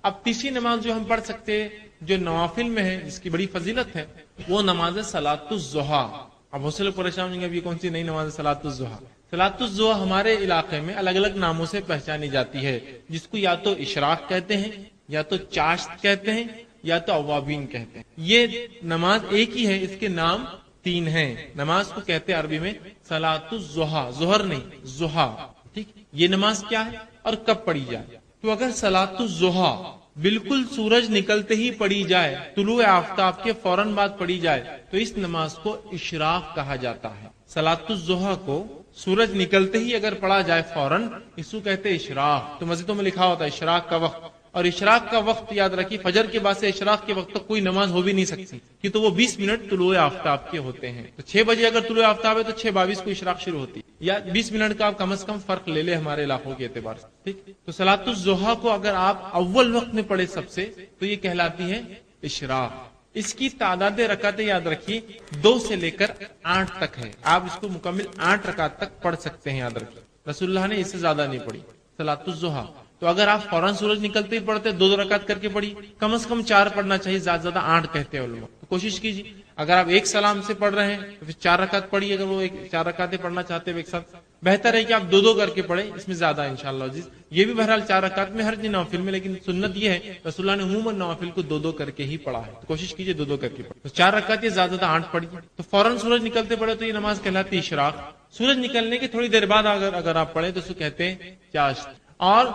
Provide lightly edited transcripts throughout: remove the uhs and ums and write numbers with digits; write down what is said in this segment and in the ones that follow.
اب تیسری نماز جو ہم پڑھ سکتے ہیں جو نوافل میں ہے جس کی بڑی فضیلت ہے وہ نماز صلاۃ الضحیٰ. اب بہت سے لوگ پریشان ہوں گے اب یہ کون سی نئی نماز صلاۃ الضحیٰ. صلاۃ الضحیٰ ہمارے علاقے میں الگ الگ ناموں سے پہچانی جاتی ہے، جس کو یا تو اشراق کہتے ہیں، یا تو چاشت کہتے ہیں، یا تو اوابین کہتے ہیں. یہ نماز ایک ہی ہے، اس کے نام تین ہیں. نماز کو کہتے ہیں عربی میں صلاۃ الضحیٰ، ظہر نہیں ضحیٰ. ٹھیک، یہ نماز کیا ہے اور کب پڑھی جائے؟ تو اگر صلاۃ الضحیٰ بالکل سورج نکلتے ہی پڑھی جائے، طلوع آفتاب کے فوراً بعد پڑھی جائے، تو اس نماز کو اشراق کہا جاتا ہے. صلاۃ الضحیٰ کو سورج نکلتے ہی اگر پڑھا جائے فوراً، اس کو کہتے ہیں اشراق. تو مسجدوں میں لکھا ہوتا ہے اشراق کا وقت. اور اشراق کا وقت یاد رکھیے، فجر کے بعد سے اشراق کے وقت تک کوئی نماز ہو بھی نہیں سکتی، کہ تو وہ 20 منٹ طلوع آفتاب کے ہوتے ہیں. تو 6 بجے اگر طلوع آفتاب ہے تو 6:22 کو اشراق شروع ہوتی ہے، یا 20 منٹ کا آپ کم از کم فرق لے لے ہمارے علاقوں کے اعتبار سے. ٹھیک، تو صلاۃ الضحیٰ کو اگر آپ اول وقت میں پڑھے سب سے تو یہ کہلاتی ہے اشراق. اس کی تعداد رکعتیں یاد رکھیے 2 سے لے کر 8 تک ہے. آپ اس کو مکمل 8 رکعت تک پڑھ سکتے ہیں. یاد رکھیے رسول اللہ نے اس سے زیادہ نہیں پڑھی صلاۃ الضحیٰ. تو اگر آپ فوراً سورج نکلتے ہی پڑھتے 2 رکعت کر کے پڑھی، کم از کم 4 پڑھنا چاہیے، زیادہ زیادہ 8 کہتے ہیں علماء. تو کوشش کیجیے اگر آپ ایک سلام سے پڑھ رہے ہیں تو پھر 4 رکعت پڑھیے. اگر وہ 4 رکعتیں پڑھنا چاہتے ہیں ایک ساتھ، بہتر ہے کہ آپ 2 کر کے پڑھیں، اس میں زیادہ انشاءاللہ عزیز. یہ بھی بہرحال 4 رکعت میں ہر نوافل میں، لیکن سنت یہ ہے رسول اللہ نے عموماً نوافل کو 2 کر کے ہی پڑھا ہے. تو کوشش کیجیے 2 کر کے پڑھیں. تو 4 رکعت یہ زیادہ زیادہ 8 پڑھیے. تو فوراً سورج نکلتے پڑھے تو یہ نماز کہلاتی ہے اشراق. سورج نکلنے کے تھوڑی دیر بعد اگر آپ پڑھیں تو اس کو کہتے ہیں چاشت. اور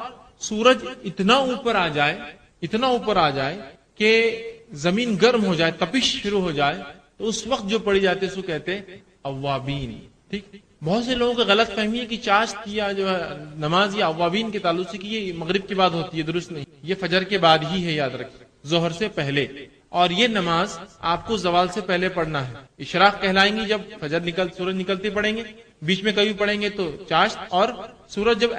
سورج اتنا اوپر آ جائے کہ زمین گرم ہو جائے، تپش شروع ہو جائے، تو اس وقت جو پڑھی جاتی ہے اس کو کہتے ہیں اوابین. ٹھیک، بہت سے لوگوں کو غلط فہمی ہے کہ چاشت یا جو ہے نماز یا اوابین کے تعلق سے کہ یہ مغرب کے بعد ہوتی ہے. درست نہیں، یہ فجر کے بعد ہی ہے. یاد رکھیں ظہر سے پہلے. اور یہ نماز آپ کو زوال سے پہلے پڑھنا ہے. اشراق کہلائیں گی جب سورج نکلتے پڑھیں گے، بیچ میں کبھی پڑھیں گے تو چاشت. اور سورج جب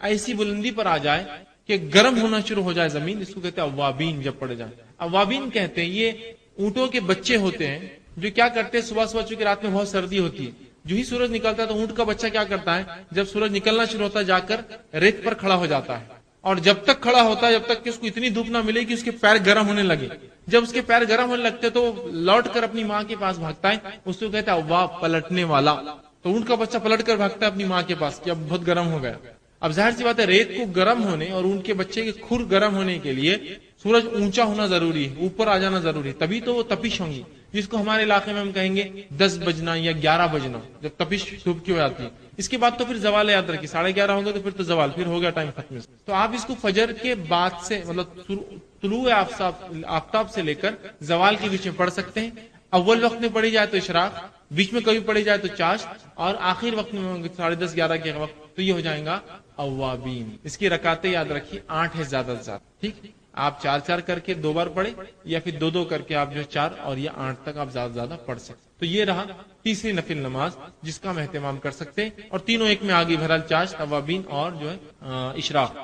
ایسی بلندی پر آ جائے کہ گرم ہونا شروع ہو جائے زمین، اس کو کہتے ہیں اوابین. جب پڑھے جائیں اوابین کہتے ہیں. یہ اونٹوں کے بچے ہوتے ہیں جو کیا کرتے ہیں صبح چونکہ رات میں بہت سردی ہوتی ہے، جو ہی سورج نکلتا ہے تو اونٹ کا بچہ کیا کرتا ہے، جب سورج نکلنا شروع ہوتا ہے جا کر ریت پر کھڑا ہو جاتا ہے. اور جب تک کھڑا ہوتا ہے جب تک کہ اس کو اتنی دھوپ نہ ملے کہ اس کے پیر گرم ہونے لگے. جب اس کے پیر گرم ہونے لگتے تو وہ لوٹ کر اپنی ماں کے پاس بھاگتا ہے. اس کو کہتا ہے اواب، پلٹنے والا. تو اونٹ کا بچہ پلٹ کر بھاگتا ہے اپنی ماں کے پاس کہ اب بہت گرم ہو گیا. اب ظاہر سی بات ہے ریت کو گرم ہونے اور اونٹ کے بچے کے کھر گرم ہونے کے لیے سورج اونچا ہونا ضروری ہے، اوپر آ جانا ضروری ہے، تبھی تو وہ تپش ہوں گی. جس کو ہمارے علاقے میں ہم کہیں گے 10 بجنا یا 11 بجنا، جب تپش دھوپ کی ہو جاتی ہے. اس کے بعد تو پھر زوال یاد رکھیے 11:30 ہوگا تو پھر تو زوال، پھر ہو گیا ٹائم ختم. تو آپ اس کو فجر کے بعد سے مطلب طلوع آفتاب سے لے کر زوال کے بیچ میں پڑھ سکتے ہیں. اول وقت میں پڑھی جائے تو اشراق، بیچ میں کبھی پڑھی جائے تو چاشت، اور آخر وقت میں 10:30 11 کے وقت تو یہ ہو جائے گا اوابین. اس کی رکعتیں یاد رکھیے 8 ہے زیادہ سے زیادہ. ٹھیک، آپ 4 کر کے 2 بار پڑھیں، یا پھر 2 کر کے آپ جو 4 اور یہ 8 تک آپ زیادہ زیادہ پڑھ سکتے. تو یہ رہا تیسری نفل نماز جس کا ہم اہتمام کر سکتے ہیں. اور تینوں ایک میں آگے بہرحال چاشت، اوابین اور جو ہے اشراق.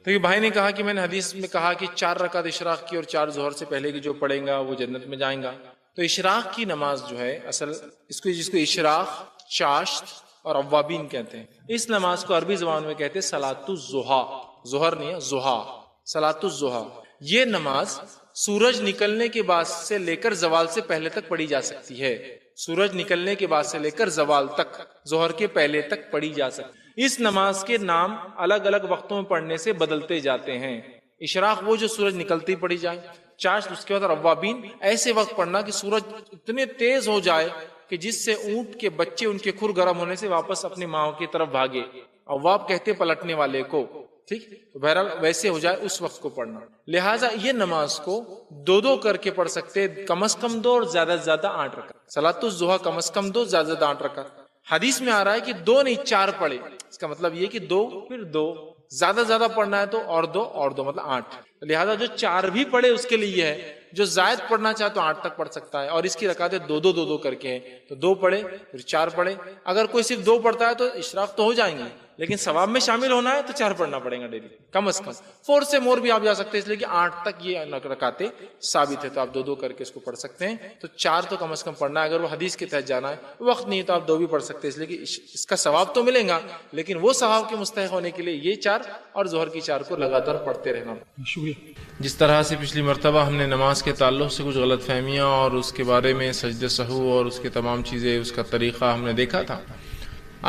تو یہ بھائی نے کہا کہ میں نے حدیث میں کہا کہ 4 رکعت اشراق کی اور 4 ظہر سے پہلے کی جو پڑھیں گا وہ جنت میں جائیں گا. تو اشراق کی نماز جو ہے اصل جس کو اشراق، چاشت اور اوابین کہتے ہیں، اس نماز کو عربی زبان میں کہتے ہیں صلاۃ الضحیٰ. ظہر نہیں ہے، ضحیٰ، صلاۃ الضحیٰ. یہ نماز سورج نکلنے کے بعد سے لے کر زوال سے پہلے تک پڑھی جا سکتی ہے. سورج نکلنے کے بعد سے لے کر زوال تک، ظہر کے پہلے تک پڑھی جا سکتی. اس نماز کے نام الگ الگ وقتوں میں پڑھنے سے بدلتے جاتے ہیں. اشراق وہ جو سورج نکلتے ہی پڑھی جائے، چاشت اس کے بعد، اور اوابین ایسے وقت پڑھنا کہ سورج اتنے تیز ہو جائے کہ جس سے اونٹ کے بچے ان کے کھر گرم ہونے سے واپس اپنی ماں کی طرف بھاگے. اواب کہتے پلٹنے والے کو. ٹھیک، تو بہرحال ویسے ہو جائے اس وقت کو پڑھنا. لہٰذا یہ نماز کو 2 کر کے پڑھ سکتے، کم از کم 2 اور زیادہ سے زیادہ 8 رکعت. صلاۃ الضحیٰ کم از کم 2، زیادہ سے زیادہ 8 رکعت. حدیث میں آ رہا ہے کہ 2 نہیں 4 پڑھے. اس کا مطلب یہ کہ 2 پھر 2، زیادہ زیادہ پڑھنا ہے تو اور 2 مطلب 8. لہٰذا جو 4 بھی پڑھے اس کے لیے ہے، جو زائد پڑھنا چاہے تو 8 تک پڑھ سکتا ہے، اور اس کی رکعتیں 2 کر کے ہیں، تو 2 پڑھے پھر 4 پڑھے۔ اگر کوئی صرف 2 پڑھتا ہے تو اشراق تو ہو جائیں گے، لیکن ثواب میں شامل ہونا ہے تو 4 پڑھنا پڑے گا ڈیلی کم از کم۔ 4 سے مور بھی آپ جا سکتے ہیں، اس لیے کہ 8 تک یہ رکعتیں ثابت ہے، تو آپ 2 کر کے اس کو پڑھ سکتے ہیں، تو 4 تو کم از کم پڑھنا ہے۔ اگر وہ حدیث کے تحت جانا ہے، وقت نہیں ہے تو آپ 2 بھی پڑھ سکتے ہیں، اس لیے کہ اس کا ثواب تو ملے گا، لیکن وہ ثواب کے مستحق ہونے کے لیے یہ 4 اور ظہر کی 4 کو لگاتار پڑھتے رہنا۔ شکریہ۔ جس طرح سے پچھلی مرتبہ ہم نے نماز کے تعلق سے کچھ غلط فہمیاں اور اس کے بارے میں سجدہ سہو اور اس کے تمام چیزیں، اس کا طریقہ ہم نے دیکھا تھا،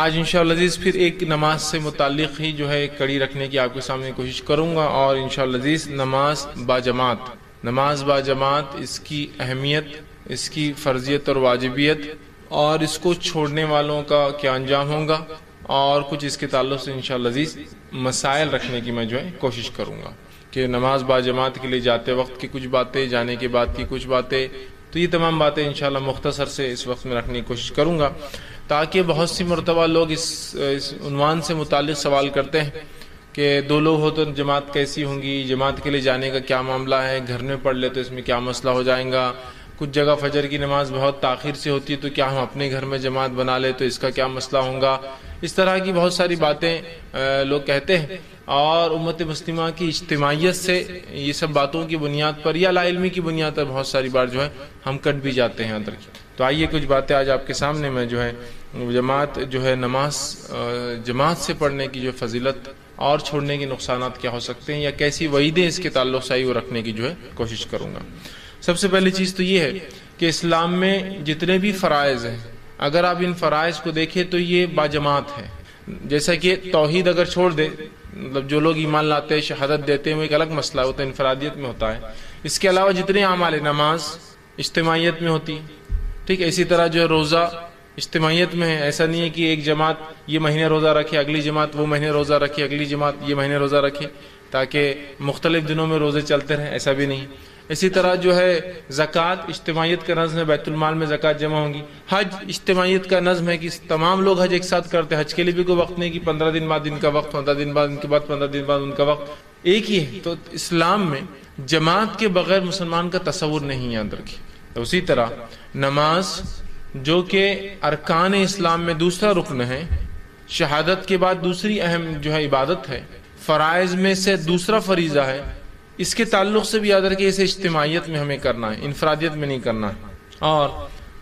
آج انشاءاللہ عزیز پھر ایک نماز سے متعلق ہی جو ہے کڑی رکھنے کی آپ کے سامنے کوشش کروں گا، اور انشاءاللہ عزیز نماز با جماعت، اس کی اہمیت، اس کی فرضیت اور واجبیت، اور اس کو چھوڑنے والوں کا کیا انجام ہوگا، اور کچھ اس کے تعلق سے انشاءاللہ عزیز مسائل رکھنے کی میں جو ہے کوشش کروں گا کہ نماز با جماعت کے لیے جاتے وقت کی کچھ باتیں، جانے کے بعد کی کچھ باتیں، تو یہ تمام باتیں انشاءاللہ مختصر سے اس وقت میں رکھنے کی کوشش کروں گا، تاکہ بہت سی مرتبہ لوگ اس عنوان سے متعلق سوال کرتے ہیں کہ 2 لوگ ہو تو جماعت کیسی ہوں گی، جماعت کے لیے جانے کا کیا معاملہ ہے، گھر میں پڑھ لے تو اس میں کیا مسئلہ ہو جائے گا، کچھ جگہ فجر کی نماز بہت تاخیر سے ہوتی ہے تو کیا ہم اپنے گھر میں جماعت بنا لے تو اس کا کیا مسئلہ ہوگا، اس طرح کی بہت ساری باتیں لوگ کہتے ہیں، اور امت مسلمہ کی اجتماعیت سے یہ سب باتوں کی بنیاد پر یا لا علمی کی بنیاد پر بہت ساری بار جو ہے ہم کٹ بھی جاتے ہیں اندر کی۔ تو آئیے کچھ باتیں آج آپ کے سامنے میں جو ہے جماعت جو ہے نماز جماعت سے پڑھنے کی جو فضیلت اور چھوڑنے کے نقصانات کیا ہو سکتے ہیں، یا کیسی وعیدیں اس کے تعلق سے وہ رکھنے کی جو ہے کوشش کروں گا۔ سب سے پہلی چیز تو یہ ہے کہ اسلام میں جتنے بھی فرائض ہیں، اگر آپ ان فرائض کو دیکھیں تو یہ باجماعت ہے۔ جیسا کہ توحید اگر چھوڑ دے، مطلب جو لوگ ایمان لاتے ہیں، شہادت دیتے ہیں، وہ ایک الگ مسئلہ ہوتا ہے، انفرادیت میں ہوتا ہے، اس کے علاوہ جتنے اعمال، نماز اجتماعیت میں ہوتی، ٹھیک، اسی طرح جو ہے روزہ اجتماعیت میں ہے، ایسا نہیں ہے کہ ایک جماعت یہ مہینے روزہ رکھے، اگلی جماعت وہ مہینے روزہ رکھے، اگلی جماعت یہ مہینے روزہ رکھے، تاکہ مختلف دنوں میں روزے چلتے رہیں، ایسا بھی نہیں۔ اسی طرح جو ہے زکوٰۃ اجتماعیت کا نظم ہے، بیت المال میں زکوٰۃ جمع ہوں گی۔ حج اجتماعیت کا نظم ہے کہ تمام لوگ حج ایک ساتھ کرتے ہیں، حج کے لیے بھی کوئی وقت نہیں کہ 15 دن بعد ان کا وقت، 15 دن بعد ان کے بعد 15 دن بعد ان کا وقت، ایک ہی ہے۔ تو اسلام میں جماعت کے بغیر مسلمان کا تصور نہیں ہے اندر کی۔ تو اسی طرح نماز جو کہ ارکان اسلام میں دوسرا رکن ہے، شہادت کے بعد دوسری اہم جو ہے عبادت ہے، فرائض میں سے دوسرا فریضہ ہے، اس کے تعلق سے بھی یاد رکھیں اسے اجتماعیت میں ہمیں کرنا ہے، انفرادیت میں نہیں کرنا ہے۔ اور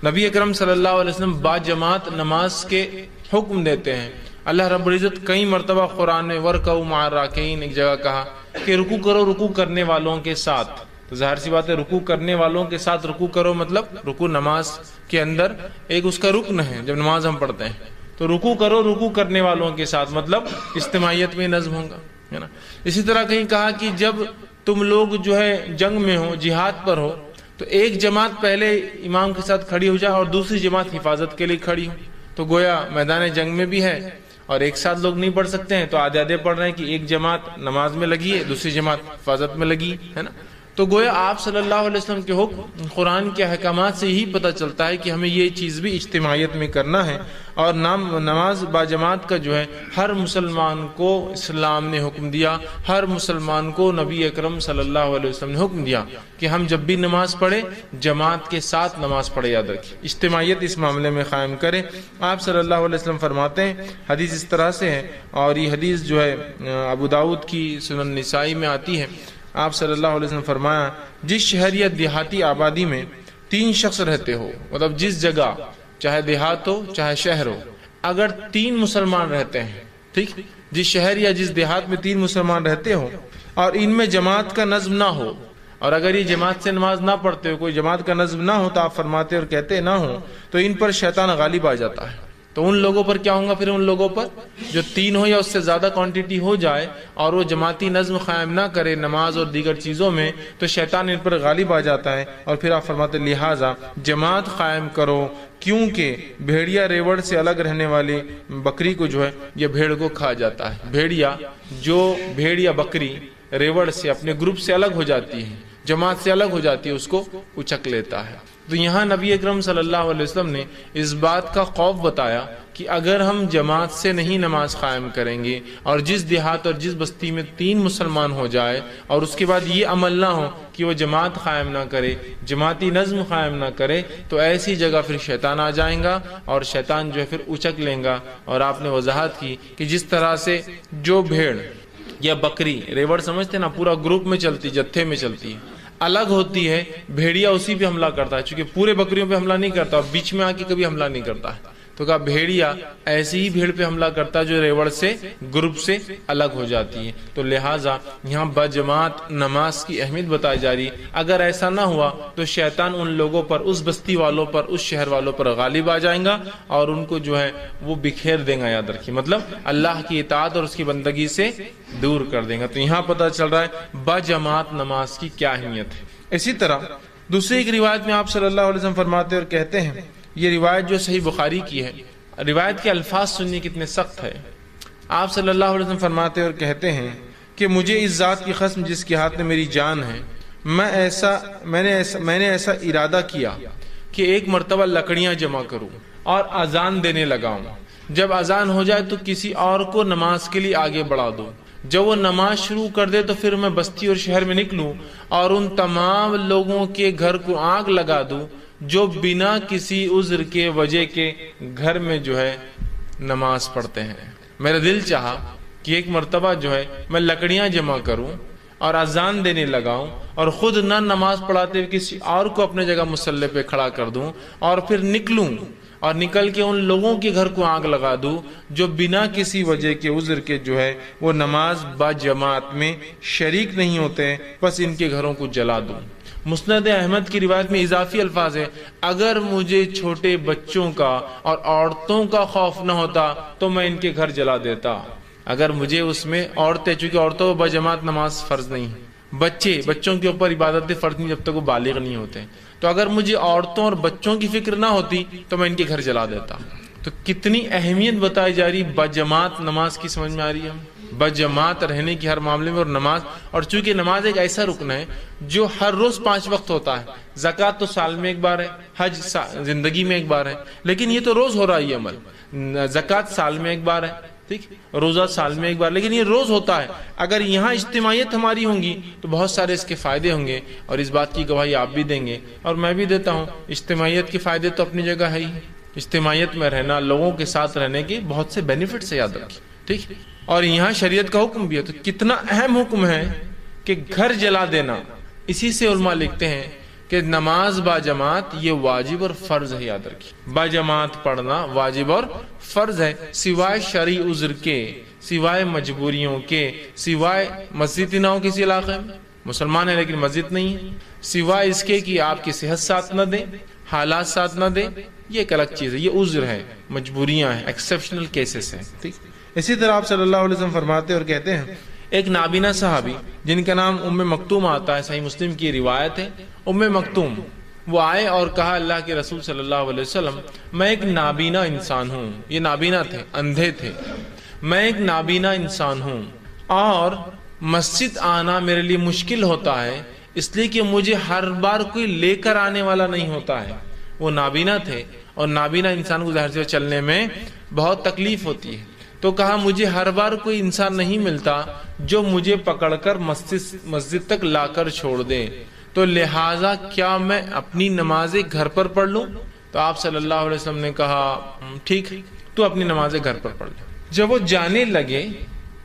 نبی اکرم صلی اللہ علیہ وسلم با جماعت نماز کے حکم دیتے ہیں۔ اللہ رب العزت کئی مرتبہ قرآن میں وَرْكَعُوا مَعَ الرَّاكِعِينَ ایک جگہ کہا کہ رکوع کرو رکوع کرنے والوں کے ساتھ۔ تو ظاہر سی بات ہے رکوع کرنے والوں کے ساتھ رکوع کرو، مطلب رکوع نماز کے اندر ایک اس کا رکن ہے، جب نماز ہم پڑھتے ہیں تو رکوع کرو رکوع کرنے والوں کے ساتھ، مطلب اجتماعیت میں نظم ہوگا، ہے نا۔ اسی طرح کہیں کہا کہ جب تم لوگ جو ہے جنگ میں ہو، جہاد پر ہو، تو ایک جماعت پہلے امام کے ساتھ کھڑی ہو جائے اور دوسری جماعت حفاظت کے لیے کھڑی ہو۔ تو گویا میدان جنگ میں بھی ہے اور ایک ساتھ لوگ نہیں پڑھ سکتے ہیں، تو آدھے آدھے پڑھ رہے ہیں کہ ایک جماعت نماز میں لگی ہے، دوسری جماعت حفاظت میں لگی ہے نا۔ تو گویا آپ صلی اللہ علیہ وسلم کے حکم، قرآن کے احکامات سے ہی پتہ چلتا ہے کہ ہمیں یہ چیز بھی اجتماعیت میں کرنا ہے۔ اور نماز با جماعت کا جو ہے ہر مسلمان کو اسلام نے حکم دیا، ہر مسلمان کو نبی اکرم صلی اللہ علیہ وسلم نے حکم دیا کہ ہم جب بھی نماز پڑھیں جماعت کے ساتھ نماز پڑھے، یاد رکھیں اجتماعیت اس معاملے میں قائم کریں۔ آپ صلی اللہ علیہ وسلم فرماتے ہیں، حدیث اس طرح سے ہے، اور یہ حدیث جو ہے ابو داؤد کی سنن نسائی میں آتی ہے۔ آپ صلی اللہ علیہ وسلم فرمایا، جس شہر یا دیہاتی آبادی میں 3 شخص رہتے ہو، مطلب جس جگہ چاہے دیہات ہو چاہے شہر ہو، اگر 3 مسلمان رہتے ہیں، ٹھیک، جس شہر یا جس دیہات میں 3 مسلمان رہتے ہو اور ان میں جماعت کا نظم نہ ہو، اور اگر یہ جماعت سے نماز نہ پڑھتے ہو، کوئی جماعت کا نظم نہ ہو، تو آپ فرماتے اور کہتے نہ ہو، تو ان پر شیطان غالب آ جاتا ہے۔ تو ان لوگوں پر کیا ہوگا؟ پھر ان لوگوں پر جو 3 ہو یا اس سے زیادہ کوانٹٹی ہو جائے اور وہ جماعتی نظم قائم نہ کرے نماز اور دیگر چیزوں میں، تو شیطان ان پر غالب آ جاتا ہے۔ اور پھر آپ فرماتے لہٰذا جماعت قائم کرو، کیونکہ بھیڑیا ریوڑ سے الگ رہنے والی بکری کو جو ہے یہ بھیڑ کو کھا جاتا ہے۔ بھیڑیا جو بھیڑ یا بکری ریوڑ سے اپنے گروپ سے الگ ہو جاتی ہے، جماعت سے الگ ہو جاتی ہے اس کو اچک لیتا ہے۔ تو یہاں نبی اکرم صلی اللہ علیہ وسلم نے اس بات کا خوف بتایا کہ اگر ہم جماعت سے نہیں نماز قائم کریں گے اور جس دیہات اور جس بستی میں 3 مسلمان ہو جائے اور اس کے بعد یہ عمل نہ ہو کہ وہ جماعت قائم نہ کرے، جماعتی نظم قائم نہ کرے، تو ایسی جگہ پھر شیطان آ جائیں گا اور شیطان جو ہے پھر اچک لیں گا۔ اور آپ نے وضاحت کی کہ جس طرح سے جو بھیڑ یا بکری، ریوڑ سمجھتے نا، پورا گروپ میں چلتی، جتھے میں چلتی ہے، الگ ہوتی ہے، بھیڑیا اسی پہ حملہ کرتا ہے، چونکہ پورے بکریوں پہ حملہ نہیں کرتا اور بیچ میں آ کے کبھی حملہ نہیں کرتا ہے، تو کہا بھیڑیا ایسی ہی بھیڑ پہ حملہ کرتا ہے جو ریوڑ سے، گروپ سے الگ ہو جاتی ہے۔ تو لہٰذا یہاں بجماعت نماز کی اہمیت بتائی جا رہی ہے۔ اگر ایسا نہ ہوا تو شیطان ان لوگوں پر، اس بستی والوں پر، اس شہر والوں پر غالب آ جائیں گا اور ان کو جو ہے وہ بکھیر دیں گا، یاد رکھیے، مطلب اللہ کی اطاعت اور اس کی بندگی سے دور کر دیں گا۔ تو یہاں پتہ چل رہا ہے بجماعت نماز کی کیا اہمیت ہے۔ اسی طرح دوسری ایک روایت میں آپ صلی اللہ علیہ وسلم فرماتے اور کہتے ہیں، یہ روایت جو صحیح بخاری کی ہے، روایت کے الفاظ سننے کتنے سخت ہے۔ آپ صلی اللہ علیہ وسلم فرماتے اور کہتے ہیں کہ مجھے اس ذات کی قسم جس کے ہاتھ میں میری جان ہے، میں نے ایسا ارادہ کیا کہ ایک مرتبہ لکڑیاں جمع کروں اور اذان دینے لگاؤں، جب اذان ہو جائے تو کسی اور کو نماز کے لیے آگے بڑھا دوں، جب وہ نماز شروع کر دے تو پھر میں بستی اور شہر میں نکلوں اور ان تمام لوگوں کے گھر کو آگ لگا دوں جو بنا کسی عذر کے وجہ کے گھر میں جو ہے نماز پڑھتے ہیں۔ میرا دل چاہا کہ ایک مرتبہ جو ہے میں لکڑیاں جمع کروں اور اذان دینے لگاؤں اور خود نہ نماز پڑھاتے ہوئے کسی اور کو اپنے جگہ مصلی پہ کھڑا کر دوں اور پھر نکلوں اور نکل کے ان لوگوں کے گھر کو آگ لگا دوں جو بنا کسی وجہ کے عذر کے جو ہے وہ نماز با جماعت میں شریک نہیں ہوتے، بس ان کے گھروں کو جلا دوں۔ مسند احمد کی روایت میں اضافی الفاظ ہے، اگر مجھے چھوٹے بچوں کا اور عورتوں کا خوف نہ ہوتا تو میں ان کے گھر جلا دیتا۔ اگر مجھے اس میں عورتیں، چونکہ عورتوں کو بجماعت نماز فرض نہیں ہے، بچوں کے اوپر عبادت فرض نہیں جب تک وہ بالغ نہیں ہوتے، تو اگر مجھے عورتوں اور بچوں کی فکر نہ ہوتی تو میں ان کے گھر جلا دیتا۔ تو کتنی اہمیت بتائی جا رہی بجماعت نماز کی، سمجھ میں آ رہی ہے؟ بجماعت رہنے کی ہر معاملے میں، اور نماز، اور چونکہ نماز ایک ایسا رکن ہے جو ہر روز 5 وقت ہوتا ہے، زکوٰۃ تو سال میں ایک بار ہے، حج زندگی میں ایک بار ہے، لیکن یہ تو روز ہو رہا ہے یہ عمل۔ زکوٰۃ سال میں ایک بار ہے، ٹھیک، روزہ سال میں ایک بار، لیکن یہ روز ہوتا ہے۔ اگر یہاں اجتماعیت ہماری ہوں گی تو بہت سارے اس کے فائدے ہوں گے، اور اس بات کی گواہی آپ بھی دیں گے اور میں بھی دیتا ہوں۔ اجتماعیت کے فائدے تو اپنی جگہ ہے ہی، اجتماعیت میں رہنا، لوگوں کے ساتھ رہنے کے بہت سے بینیفٹس یاد رکھیں، ٹھیک۔ اور یہاں شریعت کا حکم بھی ہے، تو کتنا اہم حکم ہے کہ گھر جلا دینا۔ اسی سے علماء لکھتے ہیں کہ نماز با جماعت یہ واجب اور فرض ہے، یاد رکھیے، با جماعت پڑھنا واجب اور فرض ہے، سوائے شرعی عذر کے، سوائے مجبوریوں کے، سوائے مسجد نہ ہو کسی علاقے میں، مسلمان ہے لیکن مسجد نہیں ہے، سوائے اس کے کہ آپ کی صحت ساتھ نہ دے، حالات ساتھ نہ دے، یہ ایک الگ چیز ہے، یہ عذر ہے، مجبوریاں ہیں، ایکسیپشنل کیسز ہیں، ٹھیک۔ اسی طرح آپ صلی اللہ علیہ وسلم فرماتے اور کہتے ہیں، ایک نابینا صحابی جن کا نام ام مکتوم آتا ہے، صحیح مسلم کی روایت ہے، ام مکتوم، وہ آئے اور کہا اللہ کے رسول صلی اللہ علیہ وسلم، میں ایک نابینا انسان ہوں، یہ نابینا تھے، اندھے تھے، میں ایک نابینا انسان ہوں اور مسجد آنا میرے لیے مشکل ہوتا ہے، اس لیے کہ مجھے ہر بار کوئی لے کر آنے والا نہیں ہوتا ہے۔ وہ نابینا تھے اور نابینا انسان کو ظاہر سے چلنے میں بہت تکلیف ہوتی ہے، تو کہا مجھے ہر بار کوئی انسان نہیں ملتا جو مجھے پکڑ کر مسجد تک لا کر چھوڑ دے، تو لہٰذا کیا میں اپنی نمازیں گھر پر پڑھ لوں؟ تو آپ صلی اللہ علیہ وسلم نے کہا ٹھیک، تو اپنی نمازیں گھر پر پڑھ لے۔ جب وہ جانے لگے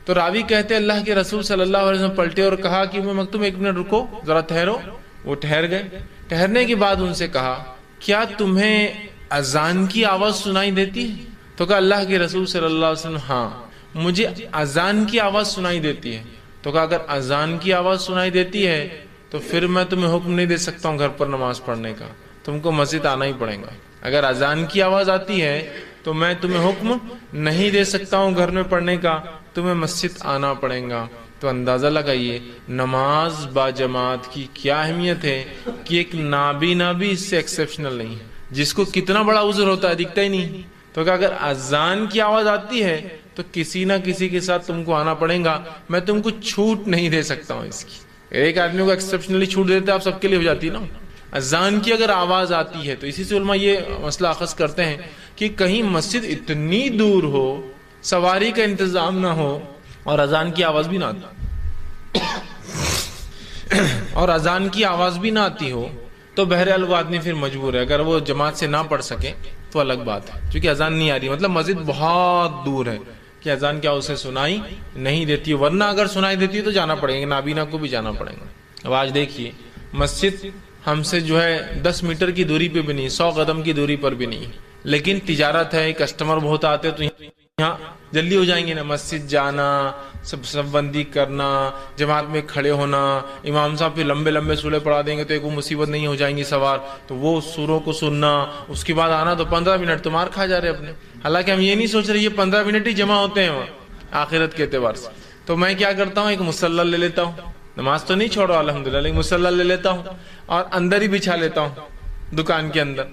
تو راوی کہتے اللہ کے رسول صلی اللہ علیہ وسلم پلٹے اور کہا کہ میں مکتوم 1 منٹ رکو، ذرا ٹھہرو۔ وہ ٹھہر گئے، ٹھہرنے کے بعد ان سے کہا کیا تمہیں اذان کی آواز سنائی دیتی ہے؟ تو کہا اللہ کے رسول صلی اللہ علیہ وسلم ہاں مجھے اذان کی آواز سنائی دیتی ہے۔ تو کہا اگر اذان کی آواز سنائی دیتی ہے تو پھر میں تمہیں حکم نہیں دے سکتا ہوں گھر پر نماز پڑھنے کا، تم کو مسجد آنا ہی پڑے گا۔ اگر اذان کی آواز آتی ہے تو میں تمہیں حکم نہیں دے سکتا ہوں گھر میں پڑھنے کا، تمہیں مسجد آنا پڑے گا۔ تو اندازہ لگائیے نماز با جماعت کی کیا اہمیت ہے کہ ایک نابینا بھی اس سے ایکسیپشنل نہیں ہے، جس کو کتنا بڑا عذر ہوتا ہے دکھتا ہی نہیں۔ تو کہ اگر اذان کی آواز آتی ہے تو کسی نہ کسی کے ساتھ تم کو آنا پڑے گا، میں تم کو چھوٹ نہیں دے سکتا ہوں اس کی۔ ایک آدمی کو ایکسپشنلی چھوٹ دیتے آپ سب کے لیے ہو جاتی نا. اذان کی اگر آواز آتی ہے تو اسی سے علماء یہ مسئلہ اخذ کرتے ہیں کہ کہیں مسجد اتنی دور ہو, سواری کا انتظام نہ ہو اور اذان کی آواز بھی نہ آتی ہو تو بہرحال وہ آدمی پھر مجبور ہے. اگر وہ جماعت سے نہ پڑھ سکے تو الگ بات ہے, کیونکہ اذان نہیں آ رہی, مطلب مسجد بہت دور ہے کہ اذان کیا اسے سنائی نہیں دیتی, ورنہ اگر سنائی دیتی تو جانا پڑے گا, نابینا کو بھی جانا پڑے گا. اب آج دیکھیے مسجد ہم سے جو ہے 10 میٹر کی دوری پہ بھی نہیں, 100 قدم کی دوری پر بھی نہیں, لیکن تجارت ہے, کسٹمر بہت آتے تو یہاں جلدی ہو جائیں گے نا. مسجد جانا, سب بندی کرنا, جماعت میں کھڑے ہونا, امام صاحب پھر لمبے لمبے سورے پڑھا دیں گے تو ایک وہ مصیبت نہیں ہو جائیں گی سوار, تو وہ سوروں کو سننا, اس کے بعد آنا تو 15 منٹ تو مار کھا جا رہے اپنے. حالانکہ ہم یہ نہیں سوچ رہے یہ 15 منٹ ہی جمع ہوتے ہیں وہاں آخرت کے اعتبار سے. تو میں کیا کرتا ہوں, ایک مصلی لے لیتا ہوں, نماز تو نہیں چھوڑا الحمدللہ, لیکن مصلی لے لیتا ہوں اور اندر ہی بچھا لیتا ہوں دکان کے اندر,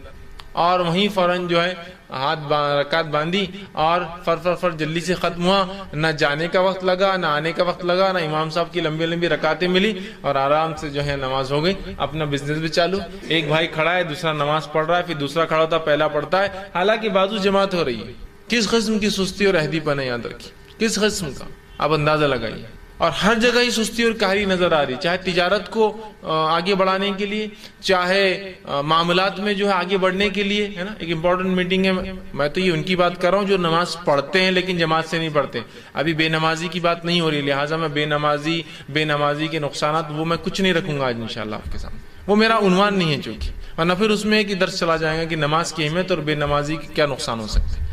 اور وہیں فوراً جو ہے رکعت باندھی اور فر جلدی سے ختم ہوا. نہ جانے کا وقت لگا, نہ آنے کا وقت لگا, نہ امام صاحب کی لمبی لمبی رکعتیں ملی, اور آرام سے جو ہے نماز ہو گئی. اپنا بزنس بھی چالو, ایک بھائی کھڑا ہے, دوسرا نماز پڑھ رہا ہے, پھر دوسرا کھڑا ہوتا پہلا پڑھتا ہے, حالانکہ بازو جماعت ہو رہی ہے. کس قسم کی سستی اور عہدی پن ہے یاد رکھیے, کس قسم کا, آپ اندازہ لگائیے. اور ہر جگہ ہی سستی اور کاہلی نظر آ رہی, چاہے تجارت کو آگے بڑھانے کے لیے, چاہے معاملات میں جو ہے آگے بڑھنے کے لیے, ہے نا. ایک امپورٹنٹ میٹنگ ہے, میں تو یہ ان کی بات کر رہا ہوں جو نماز پڑھتے ہیں لیکن جماعت سے نہیں پڑھتے. ابھی بے نمازی کی بات نہیں ہو رہی, لہٰذا میں بے نمازی کے نقصانات وہ میں کچھ نہیں رکھوں گا آج انشاءاللہ آپ کے سامنے, وہ میرا عنوان نہیں ہے چونکہ, ورنہ پھر اس میں ایک درس چلا جائے گا کہ نماز کی اہمیت اور بے نمازی کے کیا نقصان ہو سکتے ہیں.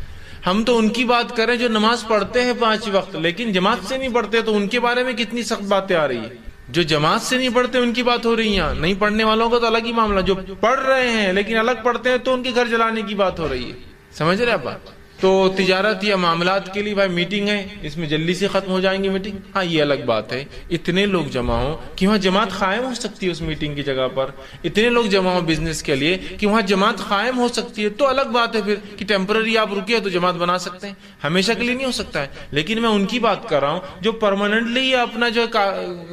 ہم تو ان کی بات کریں جو نماز پڑھتے ہیں 5 وقت لیکن جماعت سے نہیں پڑھتے, تو ان کے بارے میں کتنی سخت باتیں آ رہی ہیں. جو جماعت سے نہیں پڑھتے ان کی بات ہو رہی ہے, نہیں پڑھنے والوں کا تو الگ ہی معاملہ, جو پڑھ رہے ہیں لیکن الگ پڑھتے ہیں تو ان کے گھر جلانے کی بات ہو رہی ہے. سمجھ رہے آپ بات. تو تجارت یا معاملات کے لیے بھائی میٹنگ ہے, اس میں جلدی سے ختم ہو جائیں گی میٹنگ, ہاں یہ الگ بات ہے. اتنے لوگ جمع ہوں کہ وہاں جماعت قائم ہو سکتی ہے اس میٹنگ کی جگہ پر, اتنے لوگ جمع ہوں بزنس کے لیے کہ وہاں جماعت قائم ہو سکتی ہے, تو الگ بات ہے پھر کہ ٹیمپرری آپ رکے تو جماعت بنا سکتے ہیں, ہمیشہ کے لیے نہیں ہو سکتا ہے. لیکن میں ان کی بات کر رہا ہوں جو پرماننٹلی اپنا جو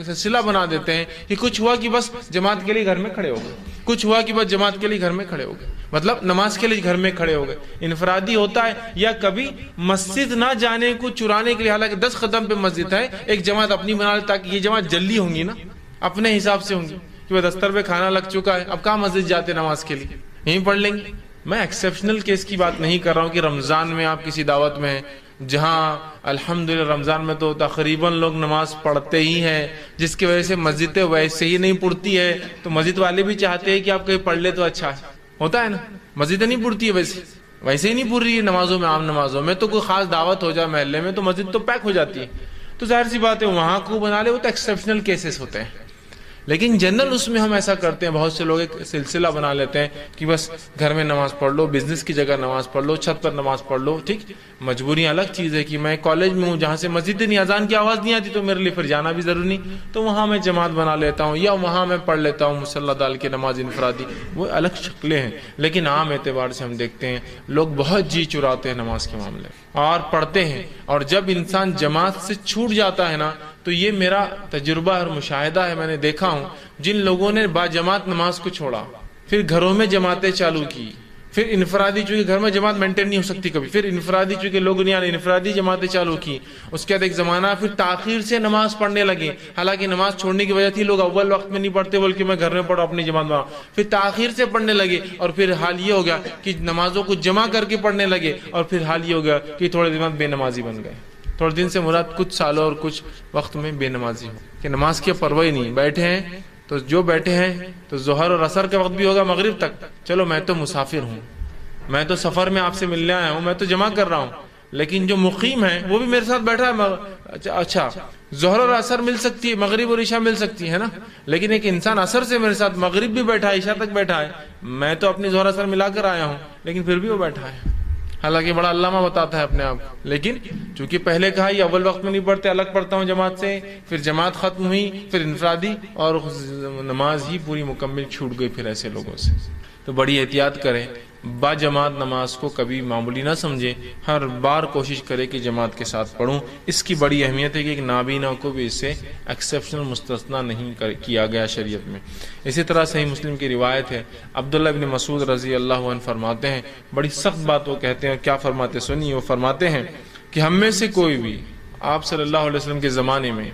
سلسلہ بنا دیتے ہیں کہ کچھ ہوا کہ بس جماعت کے لیے گھر میں کھڑے ہو گئے, کچھ ہوا کہ بس جماعت کے لیے گھر میں کھڑے ہو گئے, مطلب نماز کے لیے گھر میں کھڑے ہو گئے. انفرادی ہوتا ہے یا کبھی مسجد نہ جانے کو چرانے کے لیے, حالانکہ 10 قدم پہ مسجد ہے, ایک جماعت اپنی بنا لے تاکہ یہ جماعت جلدی ہوں گی نا, اپنے حساب سے ہوں گی کہ وہ دستر پہ کھانا لگ چکا ہے, اب کہاں مسجد جاتے نماز کے لیے, یہیں پڑھ لیں گے. میں ایکسیپشنل کیس کی بات نہیں کر رہا ہوں کہ رمضان میں آپ کسی دعوت میں ہیں جہاں الحمدللہ رمضان میں تو تقریباً لوگ نماز پڑھتے ہی ہیں, جس کی وجہ سے مسجدیں ویسے ہی نہیں پڑتی ہے, تو مسجد والے بھی چاہتے ہیں کہ آپ کہیں پڑھ لے تو اچھا ہوتا ہے نا. مسجدیں نہیں پڑتی ہے ویسے ہی نہیں پڑھ رہی ہے نمازوں میں, عام نمازوں میں تو کوئی خاص دعوت ہو جائے محلے میں تو مسجد تو پیک ہو جاتی ہے, تو ظاہر سی بات ہے وہاں کو بنا لے, وہ تو ایکسیپشنل کیسز ہوتے ہیں. لیکن جنرل اس میں ہم ایسا کرتے ہیں, بہت سے لوگ ایک سلسلہ بنا لیتے ہیں کہ بس گھر میں نماز پڑھ لو, بزنس کی جگہ نماز پڑھ لو, چھت پر نماز پڑھ لو. ٹھیک, مجبوریاں الگ چیز ہے کہ میں کالج میں ہوں جہاں سے مسجد نہیں, اذان کی آواز نہیں آتی تو میرے لیے پھر جانا بھی ضروری نہیں, تو وہاں میں جماعت بنا لیتا ہوں یا وہاں میں پڑھ لیتا ہوں مصلی ڈال کے نماز انفرادی. وہ الگ شکلیں ہیں, لیکن عام اعتبار سے ہم دیکھتے ہیں لوگ بہت جی چراتے ہیں نماز کے معاملے اور پڑھتے ہیں. اور جب انسان جماعت سے چھوٹ جاتا ہے نا, تو یہ میرا تجربہ اور مشاہدہ ہے, میں نے دیکھا ہوں جن لوگوں نے با جماعت نماز کو چھوڑا, پھر گھروں میں جماعتیں چالو کی, پھر انفرادی, چونکہ گھر میں جماعت مینٹین نہیں ہو سکتی کبھی, پھر انفرادی چونکہ لوگ نہیں آنے, انفرادی جماعتیں چالو کی. اس کے بعد ایک زمانہ پھر تاخیر سے نماز پڑھنے لگے, حالانکہ نماز چھوڑنے کی وجہ تھی لوگ اول وقت میں نہیں پڑھتے بلکہ میں گھر میں پڑھوں اپنی جماعت میں, پھر تاخیر سے پڑھنے لگے, اور پھر حال یہ ہو گیا کہ نمازوں کو جمع کر کے پڑھنے لگے, اور پھر حال یہ ہو گیا کہ تھوڑے دن بعد بے نمازی بن گئے. تھوڑے دن سے مراد کچھ سالوں اور کچھ وقت میں بے نمازی ہو کہ نماز کی پرواہ نہیں, بیٹھے ہیں تو جو بیٹھے ہیں تو ظہر اور عصر کا وقت بھی ہوگا مغرب تک, چلو میں تو مسافر ہوں, میں تو سفر میں آپ سے ملنے آیا ہوں, میں تو جمع کر رہا ہوں, لیکن جو مقیم ہے وہ بھی میرے ساتھ بیٹھا ہے. اچھا ظہر اور عصر مل سکتی ہے, مغرب اور عشاء مل سکتی ہے نا, لیکن ایک انسان عصر سے میرے ساتھ مغرب بھی بیٹھا ہے, عشاء تک بیٹھا ہے, میں تو اپنی ظہر عصر ملا کر آیا ہوں لیکن پھر بھی وہ بیٹھا ہے, حالانکہ بڑا علامہ بتاتا ہے اپنے آپ کو. لیکن چونکہ پہلے کہا یہ اول وقت میں نہیں پڑھتے, الگ پڑھتا ہوں جماعت سے, پھر جماعت ختم ہوئی, پھر انفرادی, اور نماز ہی پوری مکمل چھوٹ گئی پھر ایسے لوگوں سے. تو بڑی احتیاط کریں, با جماعت نماز کو کبھی معمولی نہ سمجھے، ہر بار کوشش کرے کہ جماعت کے ساتھ پڑھوں۔ اس کی بڑی اہمیت ہے کہ ایک نابینا کو بھی اس سے ایکسیپشنل مستثنا نہیں کیا گیا شریعت میں۔ اسی طرح صحیح مسلم کی روایت ہے، عبداللہ بن مسعود رضی اللہ عنہ فرماتے ہیں، بڑی سخت بات وہ کہتے ہیں، کیا فرماتے سنیے، وہ فرماتے ہیں کہ ہم میں سے کوئی بھی، آپ صلی اللہ علیہ وسلم کے زمانے میں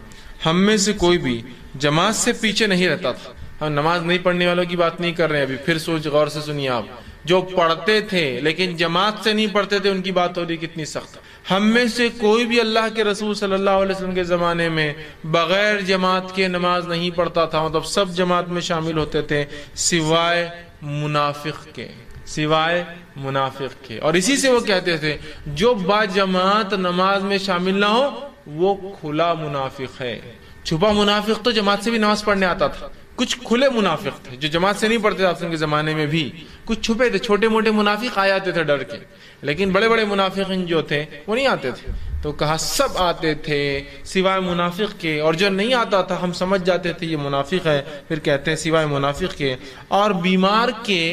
ہم میں سے کوئی بھی جماعت سے پیچھے نہیں رہتا تھا۔ ہم نماز نہیں پڑھنے والوں کی بات نہیں کر رہے ہیں، ابھی پھر سوچ غور سے سنیے آپ، جو پڑھتے تھے لیکن جماعت سے نہیں پڑھتے تھے، ان کی بات ہو رہی کتنی سخت۔ ہم میں سے کوئی بھی اللہ کے رسول صلی اللہ علیہ وسلم کے زمانے میں بغیر جماعت کے نماز نہیں پڑھتا تھا، مطلب سب جماعت میں شامل ہوتے تھے سوائے منافق کے، سوائے منافق کے۔ اور اسی سے وہ کہتے تھے جو با جماعت نماز میں شامل نہ ہو وہ کھلا منافق ہے۔ چھپا منافق تو جماعت سے بھی نماز پڑھنے آتا تھا، کچھ کھلے منافق تھے جو جماعت سے نہیں پڑھتے تھے کے زمانے میں بھی، کچھ چھپے تھے، چھوٹے موٹے منافق آ جاتے تھے ڈر کے، لیکن بڑے بڑے منافقین جو تھے وہ نہیں آتے تھے۔ تو کہا سب آتے تھے سوائے منافق کے، اور جو نہیں آتا تھا ہم سمجھ جاتے تھے یہ منافق ہے، پھر کہتے ہیں سوائے منافق کے اور بیمار کے،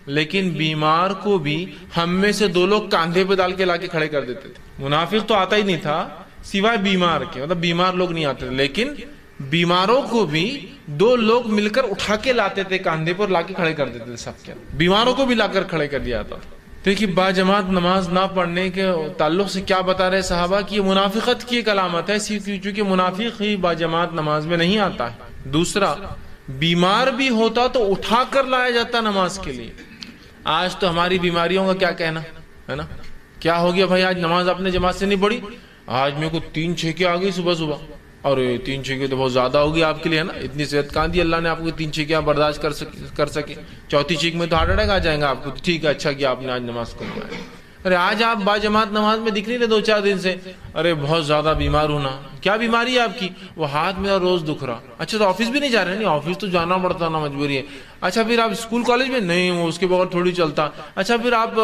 لیکن بیمار کو بھی ہم میں سے دو لوگ کاندھے پہ ڈال کے لا کے کھڑے کر دیتے تھے۔ منافق تو آتا ہی نہیں تھا سوائے بیمار کے، مطلب بیمار لوگ نہیں آتے تھے، لیکن بیماروں کو بھی دو لوگ مل کر اٹھا کے لاتے تھے، کاندھے پر لا کے کھڑے کر دیتے تھے، سب کے بیماروں کو بھی لا کر کھڑے کر دیا تھا۔ دیکھیے با جماعت نماز نہ پڑھنے کے تعلق سے کیا بتا رہے صحابہ کی، یہ منافقت کی ایک علامت ہے، چونکہ منافق ہی با جماعت نماز میں نہیں آتا ہے۔ دوسرا، بیمار بھی ہوتا تو اٹھا کر لایا جاتا نماز کے لیے۔ آج تو ہماری بیماریوں کا کیا کہنا ہے نا، کیا ہو گیا بھائی آج نماز آپ نے جماعت سے نہیں پڑھی، آج میرے کو 3 چھینکیں آ گئی صبح صبح، اور 3 چھینکیں تو بہت زیادہ ہوگی آپ کے لیے ہے نا، اتنی صحت کہاں دی اللہ نے آپ کو 3 چھینکیں برداشت کر سکے، چوتھی چھینک میں تو ہارٹ اٹیک آ جائے گا آپ کو، ٹھیک ہے اچھا کیا آپ نے آج نماز کو نہیں پڑھی۔ ارے آج آپ با جماعت نماز میں دکھ نہیں رہے 2-4 دن سے، ارے بہت زیادہ بیمار ہونا، کیا بیماری ہے آپ کی؟ وہ ہاتھ میرا روز دکھ رہا۔ اچھا تو آفس بھی نہیں جا رہے؟ نہیں آفس تو جانا پڑتا نا، مجبوری ہے۔ اچھا پھر آپ اسکول کالج میں؟ نہیں وہ اس کے بغیر تھوڑی چلتا۔ اچھا پھر آپ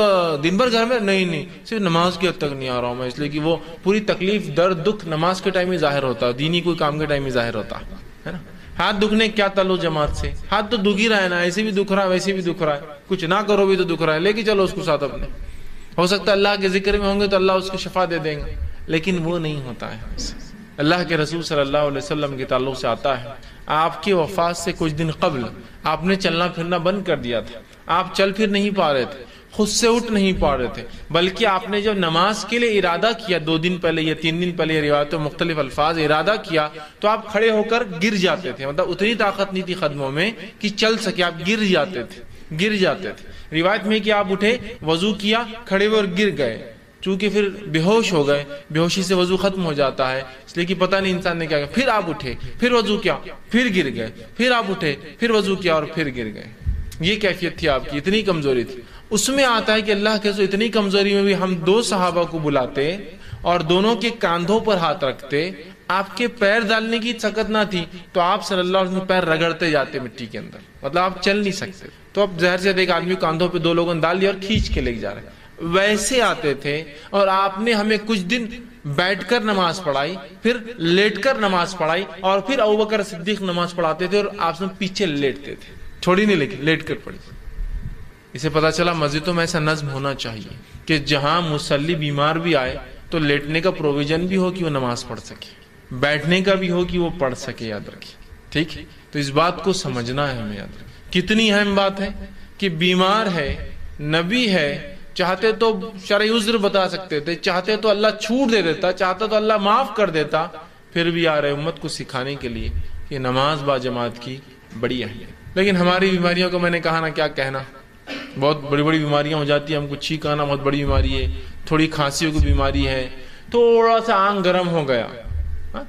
دن بھر گھر میں؟ نہیں صرف نماز کی حد تک نہیں آ رہا ہوں میں، اس لیے کہ وہ پوری تکلیف درد دکھ نماز کے ٹائم ہی ظاہر ہوتا ہے، دینی کوئی کام کے ٹائم ہی ظاہر ہوتا ہے نا۔ ہاتھ دکھنے کیا تعلق جماعت سے؟ ہاتھ تو دکھ ہی رہا ہے نا، ایسے بھی دکھ رہا ہے ویسے بھی دکھ رہا ہے، کچھ نہ کرو بھی تو دکھ رہا ہے، لے کے چلو اس کو ساتھ اپنے، ہو سکتا ہے اللہ کے ذکر میں ہوں گے تو اللہ اس کو شفا دے دیں گے، لیکن وہ نہیں ہوتا ہے۔ اللہ کے رسول صلی اللہ علیہ وسلم کے تعلق سے آتا ہے، آپ کی وفات سے کچھ دن قبل آپ نے چلنا پھرنا بند کر دیا تھا، آپ چل پھر نہیں پا رہے تھے، خود سے اٹھ نہیں پا رہے تھے، بلکہ آپ نے جب نماز کے لیے ارادہ کیا 2 دن پہلے یا 3 دن پہلے، روایتوں مختلف الفاظ ارادہ کیا تو آپ کھڑے ہو کر گر جاتے تھے، مطلب اتنی طاقت نہیں تھی قدموں میں کہ چل سکے، آپ گر جاتے تھے۔ روایت میں کہ آپ اٹھے، وضو کیا، کھڑے ہوئے اور گر گئے، چونکہ پھر بے ہوش ہو گئے، بے ہوشی سے وضو ختم ہو جاتا ہے، اس لیے کہ پتہ نہیں انسان نے کیا کیا، پھر آپ اٹھے، پھر وضو کیا، پھر گر گئے، پھر آپ اٹھے، پھر وضو کیا اور پھر گر گئے۔ یہ کیفیت تھی آپ کی، اتنی کمزوری تھی۔ اس میں آتا ہے کہ اللہ کے رسول اتنی کمزوری میں بھی ہم 2 صحابہ کو بلاتے اور دونوں کے کاندھوں پر ہاتھ رکھتے، آپ کے پیر ڈالنے کی طاقت نہ تھی تو آپ صلی اللہ علیہ وسلم پیر رگڑتے جاتے مٹی کے اندر، مطلب آپ چل نہیں سکتے، تو اب ظاہر سے ایک آدمی کاندھوں پہ 2 لوگوں نے ڈال لیا اور کھینچ کے لے جا رہے، ویسے آتے تھے۔ اور آپ نے ہمیں کچھ دن بیٹھ کر نماز پڑھائی، پھر لیٹ کر نماز پڑھائی، اور پھر ابوبکر صدیق نماز پڑھاتے تھے اور آپ سے پیچھے لیٹتے تھے، چھوڑی نہیں لیکن لیٹ کر پڑھی۔ اسے پتا چلا مسجدوں میں ایسا نظم ہونا چاہیے کہ جہاں مصلی بیمار بھی آئے تو لیٹنے کا پروویژن بھی ہو کہ وہ نماز پڑھ سکے، بیٹھنے کا بھی ہو کہ وہ پڑھ سکے، یاد رکھیے ٹھیک۔ تو اس بات کو سمجھنا ہے ہمیں، یاد رکھیں کتنی اہم بات ہے کہ بیمار ہے، نبی ہے، چاہتے تو شرعی عذر بتا سکتے تھے، چاہتے تو اللہ چھوٹ دے دیتا، چاہتا تو اللہ معاف کر دیتا، پھر بھی آ رہے امت کو سکھانے کے لیے کہ نماز با جماعت کی بڑی اہمیت۔ لیکن ہماری بیماریوں کو میں نے کہا نا کیا کہنا، بہت بڑی بڑی بیماریاں ہو جاتی ہیں، ہم کو چھینک آنا بہت بڑی بیماری ہے، تھوڑی کھانسیوں کی بیماری ہے، تھوڑا سا آنکھ گرم ہو گیا،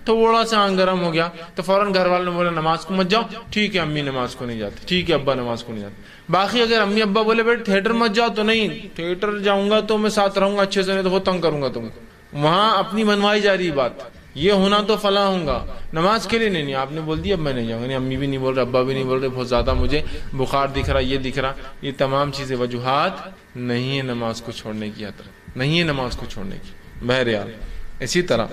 تھوڑا سا آنکھ گرم ہو گیا تو فوراً گھر والوں نے بولا نماز کو مت جاؤ، ٹھیک ہے امی نماز کو نہیں جاتے، ٹھیک ہے ابا نماز کو نہیں جاتے۔ باقی اگر امی ابا بولے بیٹے تھیٹر مت جاؤ تو نہیں، تھیٹر جاؤں گا تو میں ساتھ رہوں گا اچھے سے، نہیں تو بہت تنگ کروں گا تم کو، وہاں اپنی منوائی جا رہی بات، یہ ہونا تو فلاں ہوں گا، نماز کے لیے نہیں، آپ نے بول دیا اب میں نہیں جاؤں گا، نہیں امی بھی نہیں بول رہے، ابا بھی نہیں بول رہے، بہت زیادہ مجھے بخار دکھ رہا، یہ دکھ رہا، یہ تمام چیزیں وجوہات نہیں ہے نماز کو چھوڑنے کی، نہیں ہے نماز کو چھوڑنے کی۔ بہرحال اسی طرح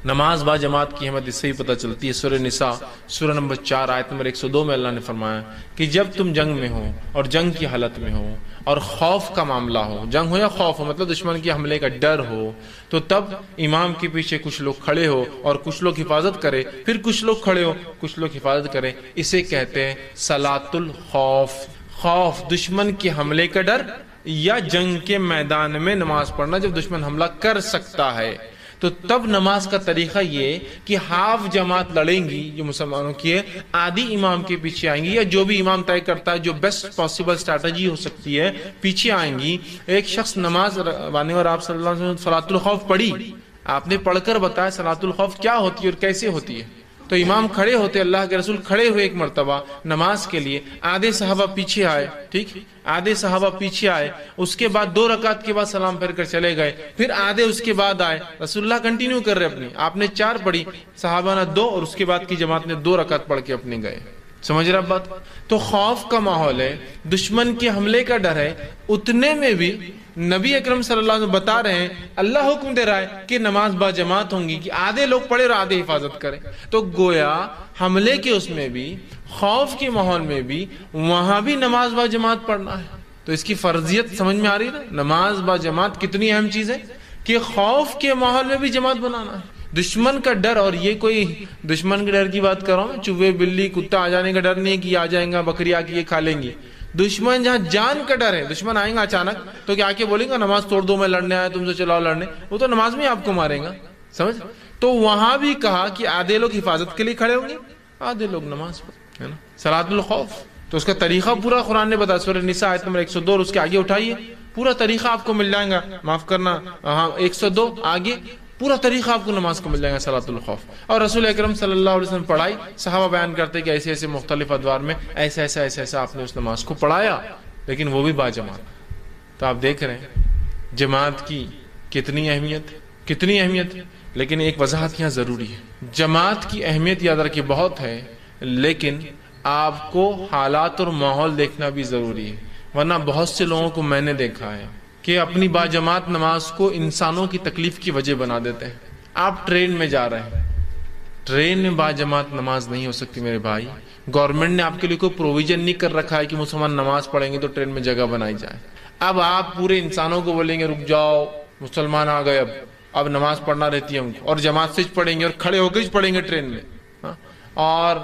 نماز با جماعت کی اہمیت اس سے ہی پتہ چلتی ہے. سورہ نساء سورہ نمبر 4 آیت نمبر 102 میں اللہ نے فرمایا کہ جب تم جنگ میں ہو اور جنگ کی حالت میں ہو اور خوف کا معاملہ ہو، جنگ ہو یا خوف ہو مطلب دشمن کے حملے کا ڈر ہو، تو تب امام کے پیچھے کچھ لوگ کھڑے ہو اور کچھ لوگ حفاظت کرے، پھر کچھ لوگ کھڑے ہو کچھ لوگ حفاظت کرے. اسے کہتے ہیں صلاۃ الخوف. خوف دشمن کے حملے کا ڈر یا جنگ کے میدان میں نماز پڑھنا جب دشمن حملہ کر سکتا ہے. تو تب نماز کا طریقہ یہ کہ ہاف جماعت لڑیں گی جو مسلمانوں کی ہے، آدھی امام کے پیچھے آئیں گی یا جو بھی امام طے کرتا ہے جو بیسٹ پاسبل اسٹریٹجی ہو سکتی ہے پیچھے آئیں گی. ایک شخص نماز بانے اور آپ صلی اللہ علیہ وسلم صلاۃ الخوف پڑھی، آپ نے پڑھ کر بتایا صلاۃ الخوف کیا ہوتی ہے اور کیسے ہوتی ہے. تو امام کھڑے ہوتے، اللہ کے رسول کھڑے ہوئے ایک مرتبہ نماز کے لیے، آدھے صحابہ پیچھے آئے، ٹھیک، آدھے صحابہ پیچھے آئے، اس کے بعد 2 رکعت کے بعد سلام پھیر کر چلے گئے، پھر آدھے اس کے بعد آئے. رسول اللہ کنٹینیو کر رہے اپنی، آپ نے 4 پڑھی، صحابہ نے 2 اور اس کے بعد کی جماعت نے 2 رکعت پڑھ کے اپنے گئے. سمجھ رہے بات؟ تو خوف کا ماحول ہے، دشمن کے حملے کا ڈر ہے. اتنے میں بھی نبی اکرم صلی اللہ علیہ وسلم بتا رہے ہیں، اللہ حکم دے رہا ہے کہ نماز با جماعت ہوں گی، کہ آدھے لوگ پڑھے اور آدھے حفاظت کریں. تو گویا حملے کے اس میں بھی، خوف کے ماحول میں بھی، وہاں بھی نماز با جماعت پڑھنا ہے. تو اس کی فرضیت سمجھ میں آ رہی ہے نا؟ نماز با جماعت کتنی اہم چیز ہے کہ خوف کے ماحول میں بھی جماعت بنانا ہے. دشمن کا ڈر، اور یہ کوئی دشمن کے ڈر کی بات کر رہا ہوں، چوہے بلی کتا آ جانے کا ڈر نہیں ہے کہ آ جائیں گا بکری آ کے یہ کھا لیں گی. دشمن جہاں جان کا ڈر ہے، دشمن آئیں گا اچانک تو کیا آ کے بولیں گا نماز توڑ دو، میں لڑنے آیا تم سے چلاؤ لڑنے، وہ تو نماز میں آپ کو ماریں گا. سمجھ؟ تو وہاں بھی کہا کہ آدھے لوگ حفاظت کے لیے کھڑے ہوں گے، آدھے لوگ نماز پڑھ، ہے نا، صلاۃ الخوف. تو اس کا طریقہ پورا قرآن نے بتایا. سورہ نساء آیت نمبر 102 اور اس کے آگے اٹھائیے، پورا طریقہ آپ کو مل جائے گا. معاف کرنا، ہاں 102 آگے پورا طریقہ آپ کو نماز کو مل جائے گا صلاۃ الخوف. اور رسول اکرم صلی اللہ علیہ وسلم پڑھائی، صحابہ بیان کرتے کہ ایسے ایسے مختلف ادوار میں ایسا ایسا ایسا ایسا آپ نے اس نماز کو پڑھایا، لیکن وہ بھی با جماعت. تو آپ دیکھ رہے ہیں جماعت کی کتنی اہمیت. لیکن ایک وضاحت یہاں ضروری ہے، جماعت کی اہمیت یاد رکھیے بہت ہے، لیکن آپ کو حالات اور ماحول دیکھنا بھی ضروری ہے. ورنہ بہت سے لوگوں کو میں نے دیکھا ہے کہ اپنی با جماعت نماز کو انسانوں کی تکلیف کی وجہ بنا دیتے ہیں. آپ ٹرین میں جا رہے ہیں، ٹرین میں با جماعت نماز نہیں ہو سکتی میرے بھائی. گورنمنٹ نے آپ کے لیے کوئی پروویژن نہیں کر رکھا ہے کہ مسلمان نماز پڑھیں گے تو ٹرین میں جگہ بنائی جائے. اب آپ پورے انسانوں کو بولیں گے رک جاؤ، مسلمان آ گئے، اب نماز پڑھنا رہتی ہے ہم کو، اور جماعت سے پڑھیں گے اور کھڑے ہو کے پڑھیں گے ٹرین میں، اور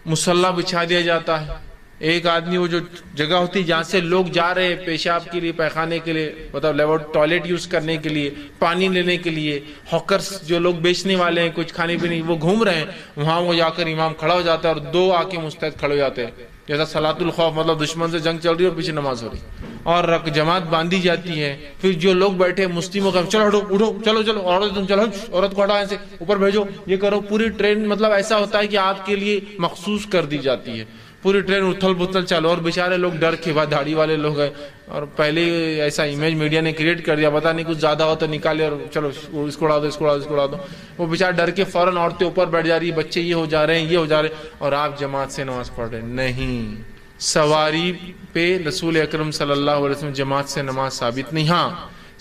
مصلی بچھا دیا جاتا ہے. ایک آدمی وہ جو جگہ ہوتی ہے جہاں سے لوگ جا رہے ہیں پیشاب کے لیے، پیخانے کے لیے، مطلب ٹوائلٹ یوز کرنے کے لیے، پانی لینے کے لیے، ہاکرس جو لوگ بیچنے والے ہیں کچھ کھانے پینے، وہ گھوم رہے ہیں، وہاں وہ جا کر امام کھڑا ہو جاتا ہے اور 2 آ کے مستعد کھڑے ہو جاتے ہیں، جیسا صلاۃ الخوف، مطلب دشمن سے جنگ چل رہی ہے اور پیچھے نماز ہو رہی ہے، اور جماعت باندھی جاتی ہے. پھر جو لوگ بیٹھے مسلموں کا چلو ہٹو اٹھو، چلو چلو عورت تم چلو، عورت کو ہٹا ایسے اوپر بھیجو، یہ کرو. پوری ٹرین مطلب ایسا ہوتا ہے کہ آپ کے لیے مخصوص کر دی جاتی ہے، پوری ٹرین اتھل پتھل چالو، اور بیچارے لوگ ڈر کے بعد داڑھی والے لوگ ہیں، اور پہلے ایسا امیج میڈیا نے کریٹ کر دیا، پتا نہیں کچھ زیادہ ہو تو نکالے اور چلو اس کو اڑا دو، اس کو اڑا دو، اس کو اڑا دو. وہ بیچارے ڈر کے فوراً عورتیں اوپر بیٹھ جا رہی ہے، بچے یہ ہو جا رہے ہیں، یہ ہو جا رہے ہیں، اور آپ جماعت سے نماز پڑھ رہے ہیں. نہیں، سواری پہ رسول اکرم صلی اللہ علیہ وسلم جماعت سے نماز ثابت نہیں. ہاں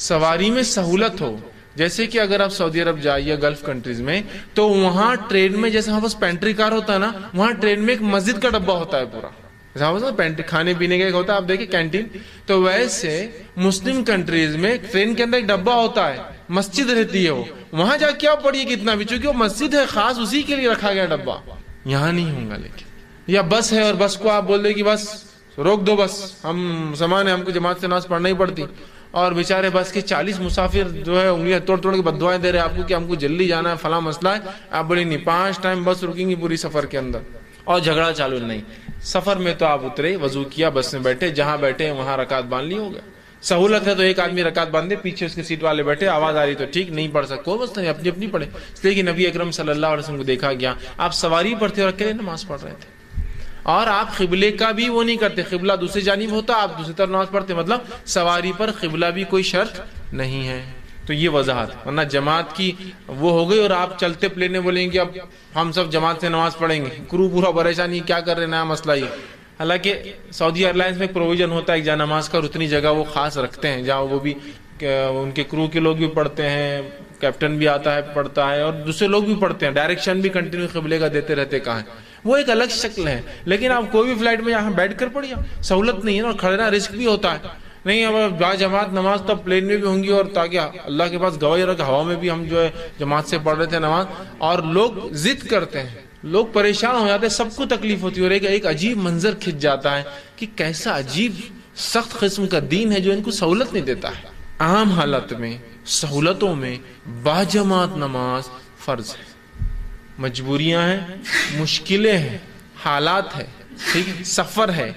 سواری میں سہولت ہو، جیسے کہ اگر آپ سعودی عرب جائیے گلف کنٹریز میں، تو وہاں ٹرین میں جیسے ہمارے پاس پینٹری کار ہوتا ہے نا، وہاں ٹرین میں ایک مسجد کا ڈبہ ہوتا ہے پورا، کھانے پینے کا ایک ہوتا ہے، آپ دیکھیں کینٹین. تو ویسے مسلم کنٹریز میں ٹرین کے اندر ایک ڈبہ ہوتا ہے، مسجد رہتی ہے، وہاں جا کیا پڑھیے کتنا بھی، چونکہ وہ مسجد ہے خاص، اسی کے لیے رکھا گیا ڈبہ. یہاں نہیں ہوگا. لیکن یا بس ہے اور بس کو آپ بول دیں کہ بس روک دو، بس ہم سامان ہے، ہم کو جماعت سے نماز پڑھنا ہی پڑتی، اور بیچارے بس کے 40 مسافر جو ہے انگلیاں توڑ توڑ کے بددعائیں دے رہے ہیں آپ کو کہ ہم کو جلدی جانا ہے، فلاں مسئلہ ہے. آپ بولیں نہیں، 5 ٹائم بس رکیں گی پوری سفر کے اندر، اور جھگڑا چالو نہیں. سفر میں تو آپ اترے، وضو کیا، بس میں بیٹھے، جہاں بیٹھے وہاں رکعت باندھ لی، ہو گیا. سہولت ہے تو ایک آدمی رکعت باندھے، پیچھے اس کے سیٹ والے بیٹھے، آواز آ رہی تو ٹھیک، نہیں پڑھ سکتے کوئی مسئلہ نہیں، اپنی پڑھے. اس لیے کہ نبی اکرم صلی اللہ علیہ وسلم کو دیکھا گیا آپ سواری پر تھے اور اکیلے نماز پڑھ رہے تھے، اور آپ قبلے کا بھی وہ نہیں کرتے، قبلہ دوسری جانب ہوتا، آپ دوسری طرف نماز پڑھتے، مطلب سواری پر قبلہ بھی کوئی شرط نہیں ہے. تو یہ وضاحت. ورنہ جماعت کی وہ ہو گئی اور آپ چلتے پلینے بولیں گے اب ہم سب جماعت سے نماز پڑھیں گے، کرو پورا پریشانی کیا کر رہے ہیں، نیا مسئلہ یہ. حالانکہ سعودی ایئر لائنس میں پروویژن ہوتا ہے جہاں نماز کا، اتنی جگہ وہ خاص رکھتے ہیں جہاں وہ بھی ان کے کرو کے لوگ بھی پڑھتے ہیں، کیپٹن بھی آتا ہے پڑھتا ہے اور دوسرے لوگ بھی پڑھتے ہیں, ڈائریکشن بھی کنٹینیو قبلے کا دیتے رہتے کہاں ہے, وہ ایک الگ شکل ہے. لیکن آپ کوئی بھی فلائٹ میں یہاں بیٹھ کر پڑھیے, سہولت نہیں ہے نا, اور کھڑنا رسک بھی ہوتا ہے. نہیں اب با جماعت نماز تو پلین میں بھی ہوں گی, اور تاکہ اللہ کے پاس گواہی رکھ ہوا میں بھی ہم جو ہے جماعت سے پڑھ رہے تھے نماز, اور لوگ ضد کرتے ہیں, لوگ پریشان ہو جاتے ہیں, سب کو تکلیف ہوتی ہے, اور ایک عجیب منظر کھنچ جاتا ہے کہ کیسا عجیب سخت قسم کا دین ہے جو ان کو سہولت نہیں دیتا ہے. عام حالت میں سہولتوں میں باجماعت نماز فرض ہے. مجبوریاں ہیں, مشکلیں ہیں, حالات ہے, ٹھیک ہے, سفر ہے,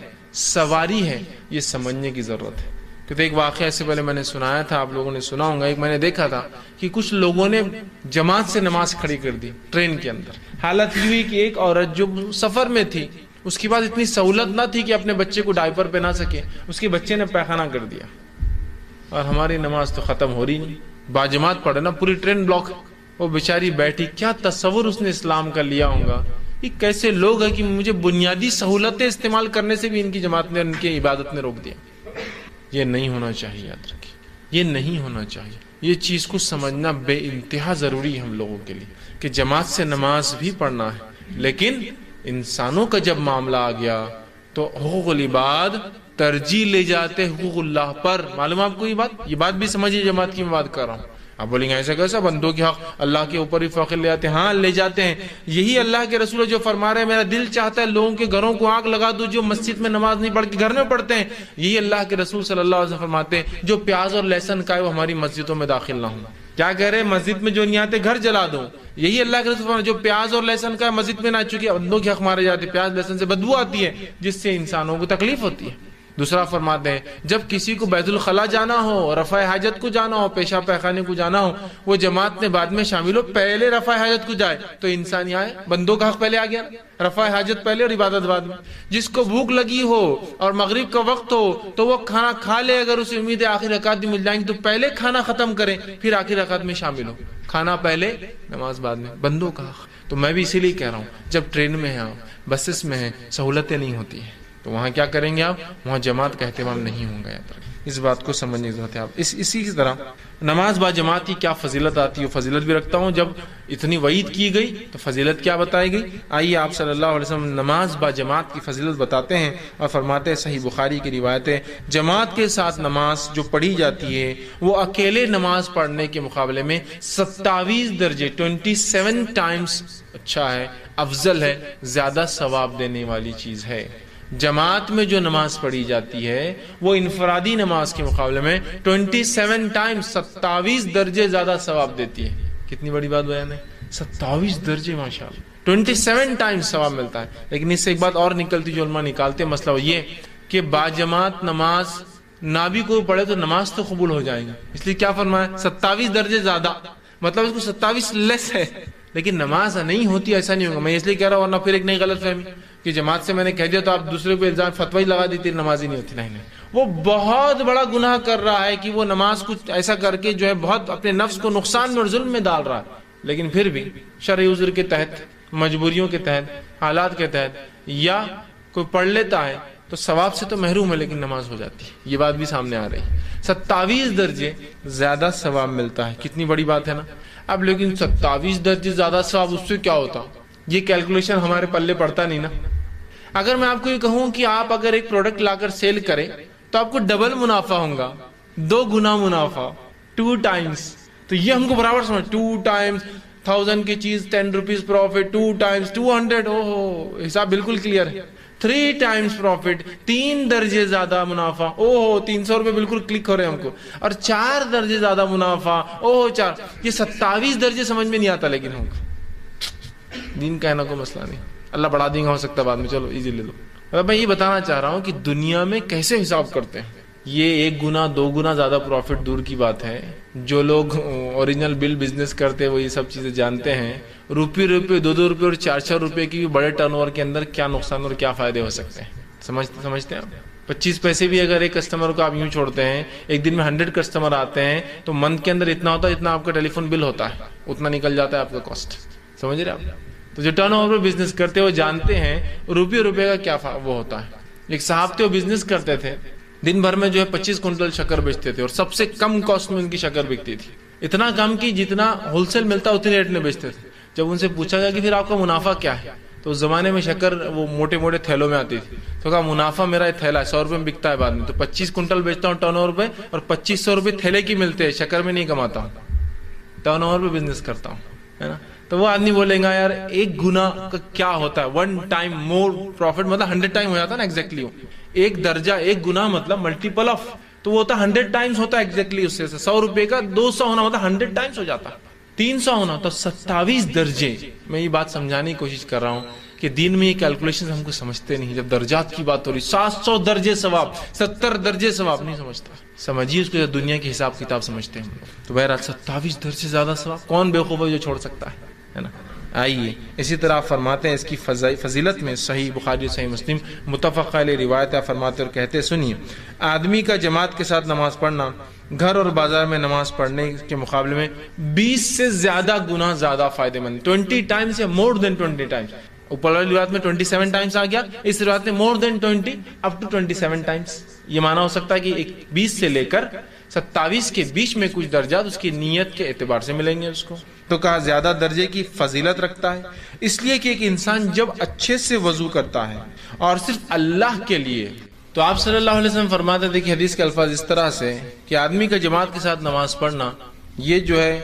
سواری ہے, یہ سمجھنے کی ضرورت ہے. کیونکہ ایک واقعہ سے پہلے میں نے سنایا تھا, آپ لوگوں نے سنا ہوگا, ایک میں نے دیکھا تھا کہ کچھ لوگوں نے جماعت سے نماز کھڑی کر دی ٹرین کے اندر. حالت یہ ہوئی کہ ایک عورت جو سفر میں تھی, اس کے پاس اتنی سہولت نہ تھی کہ اپنے بچے کو ڈائپر پہنا سکے, اس کے بچے نے پیخانہ کر دیا, اور ہماری نماز تو ختم ہو رہی نہیں. باجماعت پڑھے نا, پوری ٹرین بلاک, وہ بیچاری بیٹھی, کیا تصور اس نے اسلام کا لیا ہوگا. یہ کیسے لوگ ہیں کہ مجھے بنیادی سہولتیں استعمال کرنے سے بھی ان کی جماعت نے, ان کی عبادت نے روک دیا. یہ نہیں ہونا چاہیے, یاد رکھیے, یہ نہیں ہونا چاہیے. یہ چیز کو سمجھنا بے انتہا ضروری ہے ہم لوگوں کے لیے کہ جماعت سے نماز بھی پڑھنا ہے, لیکن انسانوں کا جب معاملہ آ گیا تو حقوق العباد ترجیح لے جاتے حقوق اللہ پر. معلوم آپ کو یہ بات بھی سمجھیے, جماعت کی میں بات کر رہا ہوں. آپ بولیں گے ایسا کیسا, بندوں کے حق اللہ کے اوپر ہی فخر لے جاتے ہیں. ہاں لے جاتے ہیں. یہی اللہ کے رسول جو فرما رہے ہیں, میرا دل چاہتا ہے لوگوں کے گھروں کو آگ لگا دو جو مسجد میں نماز نہیں پڑھ کے گھر میں پڑھتے ہیں. یہی اللہ کے رسول صلی اللہ علیہ وسلم فرماتے ہیں جو پیاز اور لہسن کا ہے وہ ہماری مسجدوں میں داخل نہ ہوں. کیا کہہ رہے ہیں, مسجد میں جو نہیں آتے گھر جلا دو. یہی اللہ کے رسول جو پیاز اور لہسن کا مسجد میں نہ, چکے بندوں کے حق مارے جاتے, پیاز لہسن سے بدبو آتی ہے جس سے انسانوں کو تکلیف ہوتی ہے. دوسرا فرماتے ہیں جب کسی کو بیت الخلا جانا ہو, رفع حاجت کو جانا ہو, پیشاب پیخانے کو جانا ہو, وہ جماعت میں بعد میں شامل ہو, پہلے رفع حاجت کو جائے تو انسان یہ آئے, بندوں کا حق پہلے آ گیا, رفع حاجت پہلے اور عبادت بعد میں. جس کو بھوک لگی ہو اور مغرب کا وقت ہو تو وہ کھانا کھا لے, اگر اسے امید ہے آخری رکعت بھی مل جائیں گی تو پہلے کھانا ختم کریں پھر آخری رکعت میں شامل ہو. کھانا پہلے نماز بعد میں, بندوں کا حق. تو میں بھی اسی لیے کہہ رہا ہوں جب ٹرین میں ہیں, بسز میں ہیں, سہولتیں نہیں ہوتی ہیں تو وہاں کیا کریں گے آپ, وہاں جماعت کا اہتمام نہیں ہوں گا. اس بات کو سمجھنے کی ضرورت ہے. آپ اسی طرح نماز با جماعت کی کیا فضیلت آتی ہے, فضیلت بھی رکھتا ہوں. جب اتنی وعید کی گئی تو فضیلت کیا بتائی گئی, آئیے آپ صلی اللہ علیہ وسلم نماز با جماعت کی فضیلت بتاتے ہیں اور فرماتے ہیں, صحیح بخاری کی روایت ہے, جماعت کے ساتھ نماز جو پڑھی جاتی ہے وہ اکیلے نماز پڑھنے کے مقابلے میں 27 درجے 27 ٹائمز اچھا ہے, افضل ہے, زیادہ ثواب دینے والی چیز ہے. جماعت میں جو نماز پڑھی جاتی ہے وہ انفرادی نماز کے مقابلے میں 27 ٹائمز 27 درجے زیادہ ثواب دیتی ہے. کتنی بڑی بات بیان ہے, 27 درجے, ماشاءاللہ 27 ٹائمز ثواب ملتا ہے. لیکن اس سے ایک بات اور نکلتی جو علماء نکالتے ہیں, مسئلہ یہ کہ باجماعت نماز نہ بھی کوئی پڑھے تو نماز تو قبول ہو جائے گی. اس لیے کیا فرمایا, 27 درجے زیادہ, مطلب اس کو 27 لیس ہے, لیکن نماز نہیں ہوتی, ایسا نہیں ہوگا. میں اس لیے کہہ رہا ہوں, ورنہ پھر ایک نئی غلط فہمی کہ جماعت سے میں نے کہہ دیا تو آپ دوسرے کو الزام فتوی لگا دیتے نماز ہی نہیں ہوتی. نہیں, وہ بہت بڑا گناہ کر رہا ہے کہ وہ نماز کچھ ایسا کر کے جو ہے بہت اپنے نفس کو نقصان میں اور ظلم میں ڈال رہا ہے. لیکن پھر بھی شرعی عذر کے تحت, مجبوریوں کے تحت, حالات کے تحت, یا کوئی پڑھ لیتا ہے تو ثواب سے تو محروم ہے لیکن نماز ہو جاتی ہے. یہ بات بھی سامنے آ رہی ہے. 27 درجے زیادہ ثواب ملتا ہے, کتنی بڑی بات ہے نا. اب لیکن 27 درجے زیادہ ثواب, اس سے کیا ہوتا, یہ کیلکولیشن ہمارے پلے پڑتا نہیں نا. اگر میں آپ کو یہ کہوں کہ آپ اگر ایک پروڈکٹ لا کر سیل کریں تو آپ کو ڈبل منافع ہوگا, 2 گنا منافع, 2 ٹائمز, تو یہ ہم کو برابر سمجھ, 2 ٹائمز 1000 کی چیز 10 روپیز پروفٹ, 2 ٹائمز 200, اوہ حساب بالکل کلیئر ہے. 3 ٹائمز پروفٹ, 3 درجے زیادہ منافع, اوہ 300 روپے بالکل کلک ہو رہے ہیں ہم کو, اور 4 درجے زیادہ منافع, اوہ 4. یہ 27 درجے سمجھ میں نہیں آتا, لیکن ہوگا. دین کہنا کوئی مسئلہ نہیں, اللہ بڑھا دیں گا, ہو سکتا ہے بعد میں, چلو ایزی لے لو. میں یہ بتانا چاہ رہا ہوں کہ دنیا میں کیسے حساب کرتے ہیں. یہ 1 گنا 2 گنا زیادہ پروفٹ دور کی بات ہے. جو لوگ اوریجنل بل بزنس کرتے ہیں وہ یہ سب چیزیں جانتے ہیں. روپے 2 روپے اور 4 روپے کی بھی بڑے ٹرن اوور کے اندر کیا نقصان اور کیا فائدے ہو سکتے ہیں, سمجھتے ہیں آپ. 25 پیسے بھی اگر ایک کسٹمر کو آپ یوں چھوڑتے ہیں, ایک دن میں 100 کسٹمر آتے ہیں تو منتھ کے اندر اتنا ہوتا ہے جتنا آپ کا ٹیلی فون بل ہوتا ہے, اتنا نکل جاتا ہے آپ کا کاسٹ. سمجھ رہے آپ. تو جو ٹرن اوور پہ بزنس کرتے ہیں وہ جانتے ہیں روپے کا کیا وہ ہوتا ہے. ایک صاحب تھے, وہ بزنس کرتے تھے, دن بھر میں جو ہے 25 کنٹل شکر بیچتے تھے اور سب سے کم کاسٹ میں ان کی شکر بکتی تھی. اتنا کم کی جتنا ہول سیل ملتا اتنے ریٹ میں بیچتے تھے. جب ان سے پوچھا گیا کہ پھر آپ کا منافع کیا ہے, تو اس زمانے میں شکر وہ موٹے موٹے تھیلوں میں آتی تھی, تو کہا منافع میرا یہ تھیلا 100 روپے میں بکتا ہے بعد میں, تو 25 کنٹل بیچتا ہوں ٹرن اوور پہ, اور 2500 روپے تھیلے کی ملتے ہیں, شکر میں نہیں کماتا ہوں, ٹرن اوور پہ بزنس کرتا ہوں, ہے نا. تو وہ آدمی بولیں گا یار ایک گنا کا کیا ہوتا ہے, 1 ٹائم مور پروفٹ مطلب 100 ٹائم ہو جاتا ہے نا ایگزیکٹلی. ایک درجہ ایک گنا مطلب ملٹیپل آف, تو وہ ہوتا ہے 100 ٹائمز ہوتا ہے ایگزیکٹلی. اس سے 100 روپے کا 200 ہونا ہوتا ہے 100 ٹائمز ہو جاتا ہے, 300 ہونا تو 27 درجے. میں یہ بات سمجھانے کی کوشش کر رہا ہوں کہ دین میں یہ کیلکولیشن ہم کو سمجھتے نہیں. جب درجات کی بات ہو رہی 700 درجے ثواب, 70 درجے ثواب نہیں سمجھتا, سمجھیے اس کو دنیا کی حساب کتاب سمجھتے ہیں. تو بہرحال 27 درجے زیادہ ثواب کون بیوقوف ہے جو چھوڑ سکتا ہے نا. آئیے اسی طرح آپ فرماتے ہیں اس کی فضیلت میں صحیح بخاری صحیح مسلم متفق علیہ روایت فرماتے اور کہتے سنیے, آدمی کا جماعت کے ساتھ نماز پڑھنا گھر اور بازار میں نماز پڑھنے کے مقابلے میں 20 سے زیادہ گنا زیادہ فائدے مند, 20 ٹائمز یا مور دین 20 ٹائمز. اوپر والی روایت میں 27 ٹائمز آ گیا, اس روایت میں مور دین 20 اپ ٹو 27 ٹائمز. یہ معنی ہو سکتا ہے کہ 20 سے لے کر 27 کے بیچ میں کچھ درجات اس کی نیت کے اعتبار سے ملیں گے اس کو. تو کہا زیادہ درجے کی فضیلت رکھتا ہے اس لیے کہ ایک انسان جب اچھے سے وضو کرتا ہے اور صرف اللہ کے لیے, تو آپ صلی اللہ علیہ وسلم فرماتے تھے کہ حدیث کے الفاظ اس طرح سے کہ آدمی کا جماعت کے ساتھ نماز پڑھنا یہ جو ہے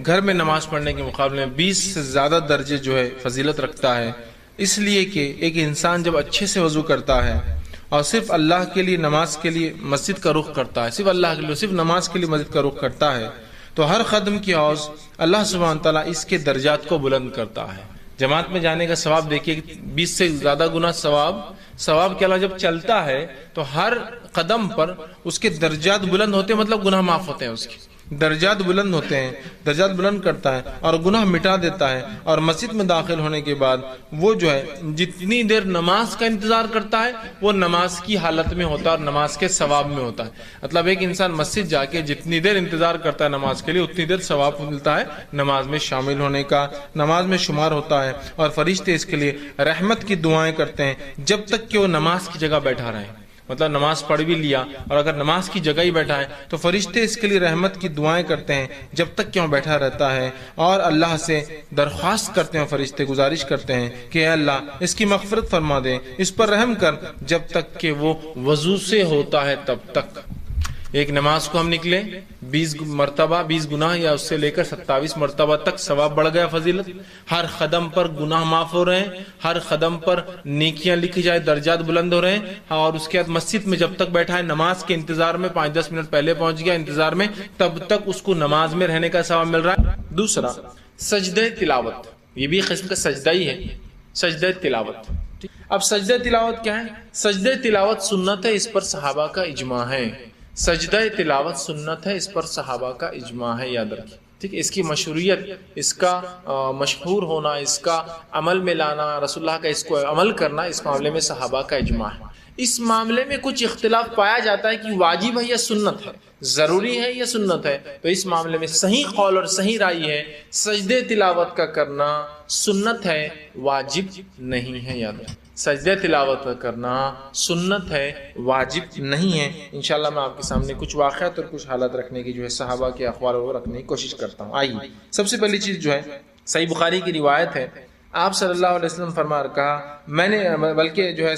گھر میں نماز پڑھنے کے مقابلے میں 20 سے زیادہ درجے جو ہے فضیلت رکھتا ہے, اس لیے کہ ایک انسان جب اچھے سے وضو کرتا ہے اور صرف اللہ کے لیے نماز کے لیے مسجد کا رخ کرتا ہے, صرف اللہ کے لیے صرف نماز کے لیے مسجد کا رخ کرتا ہے, تو ہر قدم کی عوض اللہ سبحانہ تعالیٰ اس کے درجات کو بلند کرتا ہے. جماعت میں جانے کا ثواب دیکھیے 20 سے زیادہ گنا ثواب کے علاوہ جب چلتا ہے تو ہر قدم پر اس کے درجات بلند ہوتے ہیں, مطلب گناہ معاف ہوتے ہیں, اس کے درجات بلند ہوتے ہیں, درجات بلند کرتا ہے اور گناہ مٹا دیتا ہے. اور مسجد میں داخل ہونے کے بعد وہ جو ہے جتنی دیر نماز کا انتظار کرتا ہے وہ نماز کی حالت میں ہوتا ہے اور نماز کے ثواب میں ہوتا ہے. مطلب ایک انسان مسجد جا کے جتنی دیر انتظار کرتا ہے نماز کے لیے اتنی دیر ثواب ملتا ہے نماز میں شامل ہونے کا, نماز میں شمار ہوتا ہے. اور فرشتے اس کے لیے رحمت کی دعائیں کرتے ہیں جب تک کہ وہ نماز کی جگہ بیٹھا رہے. مطلب نماز پڑھ بھی لیا اور اگر نماز کی جگہ ہی بیٹھا ہے تو فرشتے اس کے لیے رحمت کی دعائیں کرتے ہیں جب تک کہ وہ بیٹھا رہتا ہے, اور اللہ سے درخواست کرتے ہیں, فرشتے گزارش کرتے ہیں کہ اے اللہ اس کی مغفرت فرما دے, اس پر رحم کر, جب تک کہ وہ وضو سے ہوتا ہے تب تک. ایک نماز کو ہم نکلے 20 مرتبہ 20 گناہ یا اس سے لے کر 27 مرتبہ تک ثواب بڑھ گیا, فضیلت. ہر قدم پر گناہ معاف ہو رہے ہیں, ہر قدم پر نیکیاں لکھی جائے, درجات بلند ہو رہے ہیں. اور اس کے بعد مسجد میں جب تک بیٹھا ہے نماز کے انتظار میں 5-10 منٹ پہلے پہنچ گیا انتظار میں, تب تک اس کو نماز میں رہنے کا ثواب مل رہا ہے. دوسرا سجدہ تلاوت, یہ بھی قسم کا سجدہ ہی ہے, سجدہ تلاوت. اب سجدہ تلاوت کیا ہے؟ سجدہ تلاوت سنت ہے, اس پر صحابہ کا اجماع ہے. سجدہ تلاوت سنت ہے, اس پر صحابہ کا اجماع ہے, یاد رکھیں. ٹھیک ہے, اس کی مشروعیت, اس کا مشہور ہونا, اس کا عمل میں لانا, رسول اللہ کا اس کو عمل کرنا, اس معاملے میں صحابہ کا اجماع ہے. اس معاملے میں کچھ اختلاف پایا جاتا ہے کہ واجب ہے یا سنت ہے, ضروری ہے یا سنت ہے. تو اس معاملے میں صحیح قول اور صحیح رائے ہے سجدہ تلاوت کا کرنا سنت ہے, واجب نہیں ہے. یاد رکھیں, سجدہ تلاوت کا کرنا سنت ہے, واجب نہیں ہے. انشاءاللہ میں آپ کے سامنے کچھ واقعات اور کچھ حالات رکھنے کی جو ہے صحابہ کے اقوال وہ رکھنے کی کوشش کرتا ہوں. آئیے, سب سے پہلی چیز جو ہے صحیح بخاری کی روایت ہے, آپ صلی اللہ علیہ وسلم فرما کہا, میں نے بلکہ جو ہے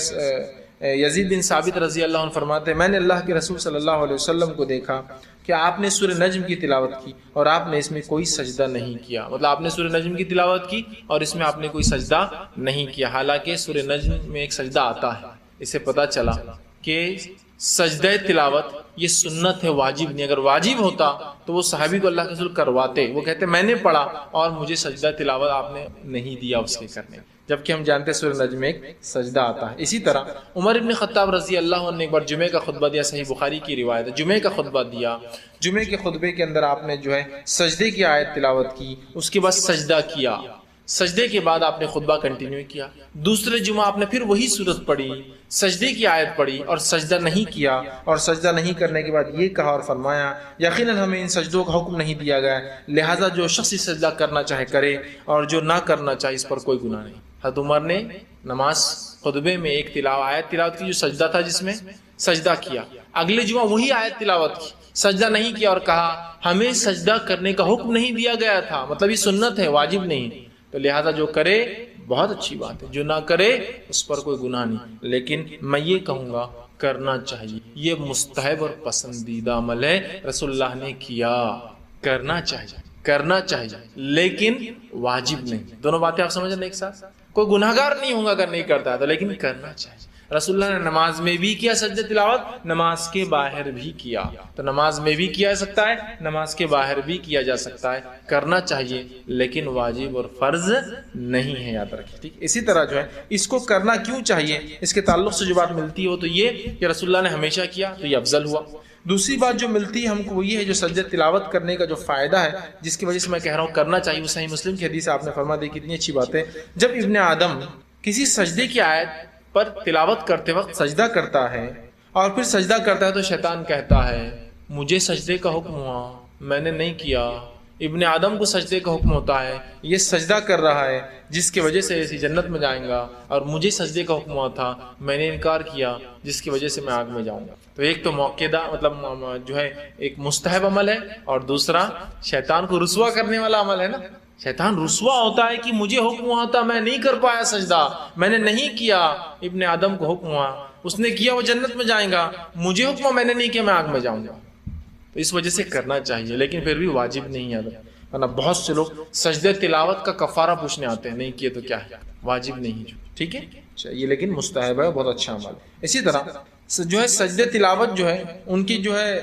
یزید بن ثابت رضی اللہ عنہ فرماتے ہیں, میں نے اللہ کے رسول صلی اللہ علیہ وسلم کو دیکھا کہ آپ نے سورہ نجم کی تلاوت کی اور آپ نے اس میں کوئی سجدہ نہیں کیا. مطلب آپ نے سورہ نجم کی تلاوت کی اور اس میں آپ نے کوئی سجدہ نہیں کیا, حالانکہ سورہ نجم میں ایک سجدہ آتا ہے. اس سے پتہ چلا کہ سجدہ تلاوت یہ سنت ہے, واجب نہیں. اگر واجب ہوتا تو وہ صحابی کو اللہ کے رسول کرواتے, وہ کہتے میں نے پڑھا اور مجھے سجدہ تلاوت آپ نے نہیں دیا اس کے کرنے, جبکہ ہم جانتے ہیں سورہ نجم میں ایک سجدہ آتا ہے. اسی طرح عمر ابن خطاب رضی اللہ عنہ نے ایک بار جمعے کا خطبہ دیا, صحیح بخاری کی روایت ہے, جمعے کا خطبہ دیا. جمعے کے خطبے کے اندر آپ نے جو ہے سجدے کی آیت تلاوت کی, اس کے بعد سجدہ کیا, سجدے کے بعد آپ نے خطبہ کنٹینیو کیا. دوسرے جمعہ آپ نے پھر وہی سورت پڑھی, سجدے کی آیت پڑھی اور سجدہ نہیں کیا, اور سجدہ نہیں کرنے کے بعد یہ کہا اور فرمایا یقیناً ہمیں ان سجدوں کا حکم نہیں دیا گیا, لہٰذا جو شخص سجدہ کرنا چاہے کرے اور جو نہ کرنا چاہے اس پر کوئی گناہ نہیں. حضرت عمر نے نماز خطبے میں ایک آیت تلاوت کی جو سجدہ تھا, جس میں سجدہ کیا. اگلے جمعہ وہی آیت تلاوت کی, سجدہ نہیں کیا اور کہا ہمیں سجدہ کرنے کا حکم نہیں دیا گیا تھا، مطلب یہ سنت ہے، واجب نہیں، تو لہذا جو کرے بہت اچھی بات ہے، جو نہ کرے اس پر کوئی گناہ نہیں، لیکن میں یہ کہوں گا کرنا چاہیے، یہ مستحب اور پسندیدہ عمل ہے، رسول اللہ نے کیا، کرنا چاہیے لیکن واجب نہیں۔ دونوں باتیں آپ سمجھ رہے ہیں ایک ساتھ؟ کوئی گناہگار نہیں ہوگا اگر نہیں کرتا ہے تو، لیکن کرنا چاہیے۔ رسول اللہ نے نماز میں بھی کیا سجدہ تلاوت، نماز کے باہر بھی کیا، تو نماز میں بھی کیا جا سکتا ہے، نماز کے باہر بھی کیا جا سکتا ہے، کرنا چاہیے لیکن واجب اور فرض نہیں ہے، یاد رکھیں، ٹھیک۔ اسی طرح جو ہے اس کو کرنا کیوں چاہیے، اس کے تعلق سے جو بات ملتی ہو تو یہ کہ رسول اللہ نے ہمیشہ کیا تو یہ افضل ہوا۔ دوسری بات جو ملتی ہے ہم کو وہ یہ ہے جو سجدہ تلاوت کرنے کا جو فائدہ ہے، جس کی وجہ سے میں کہہ رہا ہوں کرنا چاہیے، وہ صحیح مسلم کی حدیث آپ نے فرما دی، کتنی اچھی بات ہے۔ جب ابن آدم کسی سجدے کی آیت پر تلاوت کرتے وقت سجدہ کرتا ہے اور پھر سجدہ کرتا ہے تو شیطان کہتا ہے مجھے سجدے کا حکم ہوا، میں نے نہیں کیا۔ ابن آدم کو سجدے کا حکم ہوتا ہے، یہ سجدہ کر رہا ہے جس کی وجہ سے اسی جنت میں جائیں گا، اور مجھے سجدے کا حکم ہوا تھا، میں نے انکار کیا جس کی وجہ سے میں آگ میں جاؤں گا۔ تو ایک تو موقعہ مطلب جو ہے ایک مستحب عمل ہے، اور دوسرا شیطان کو رسوا کرنے والا عمل ہے نا۔ شیطان رسوا ہوتا ہے کہ مجھے حکم ہوا تھا، میں نہیں کر پایا سجدہ، میں نے نہیں کیا۔ ابن آدم کو حکم ہوا، اس نے کیا، وہ جنت میں جائیں گا، مجھے حکم ہوا، میں نے نہیں کیا، میں آگ میں جاؤں گا۔ تو اس وجہ سے کرنا چاہیے، لیکن پھر بھی واجب نہیں ہے، ورنہ بہت سے لوگ سجدہ تلاوت کا کفارہ پوچھنے آتے ہیں، نہیں کیے تو کیا ہے، واجب نہیں ہے، ٹھیک ہے، یہ لیکن مستحب ہے، بہت اچھا عمل۔ اسی طرح جو ہے سجدہ تلاوت جو ہے ان کی جو ہے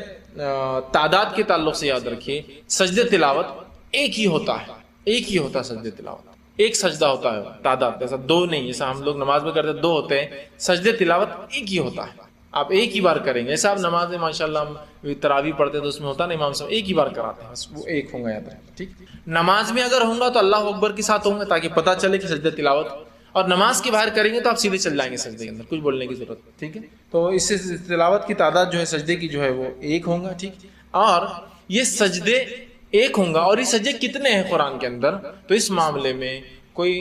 تعداد کے تعلق سے یاد رکھیے، سجدہ تلاوت ایک ہی ہوتا ہے، ایک ہی ہوتا ہے سجدہ تلاوت، ایک سجدہ ہوتا ہے، تعداد جیسا دو نہیں، جیسا ہم لوگ نماز میں کرتے دو ہوتے ہیں، سجدہ تلاوت ایک ہی ہوتا ہے، آپ ایک ہی بار کریں گے۔ جیسا آپ نماز میں ماشاءاللہ ہم تراویح پڑھتے تو اس میں ہوتا نہیں، امام صاحب ایک ہی بار کراتے ہیں، وہ ایک ہوں گا، یاد رکھیں، ٹھیک۔ نماز میں اگر ہوں گا تو اللہ اکبر کے ساتھ ہوں گے تاکہ پتہ چلے کہ سجدہ تلاوت، اور نماز کے باہر کریں گے تو آپ سیدھے چل جائیں گے سجدے کے اندر، کچھ بولنے کی ضرورت، ٹھیک ہے۔ تو اس سے تلاوت کی تعداد جو ہے سجدے کی جو ہے وہ ایک ہوں گا، ٹھیک۔ اور یہ سجدے ایک ہوں گا، اور یہ سجدے کتنے ہیں قرآن کے اندر، تو اس معاملے میں کوئی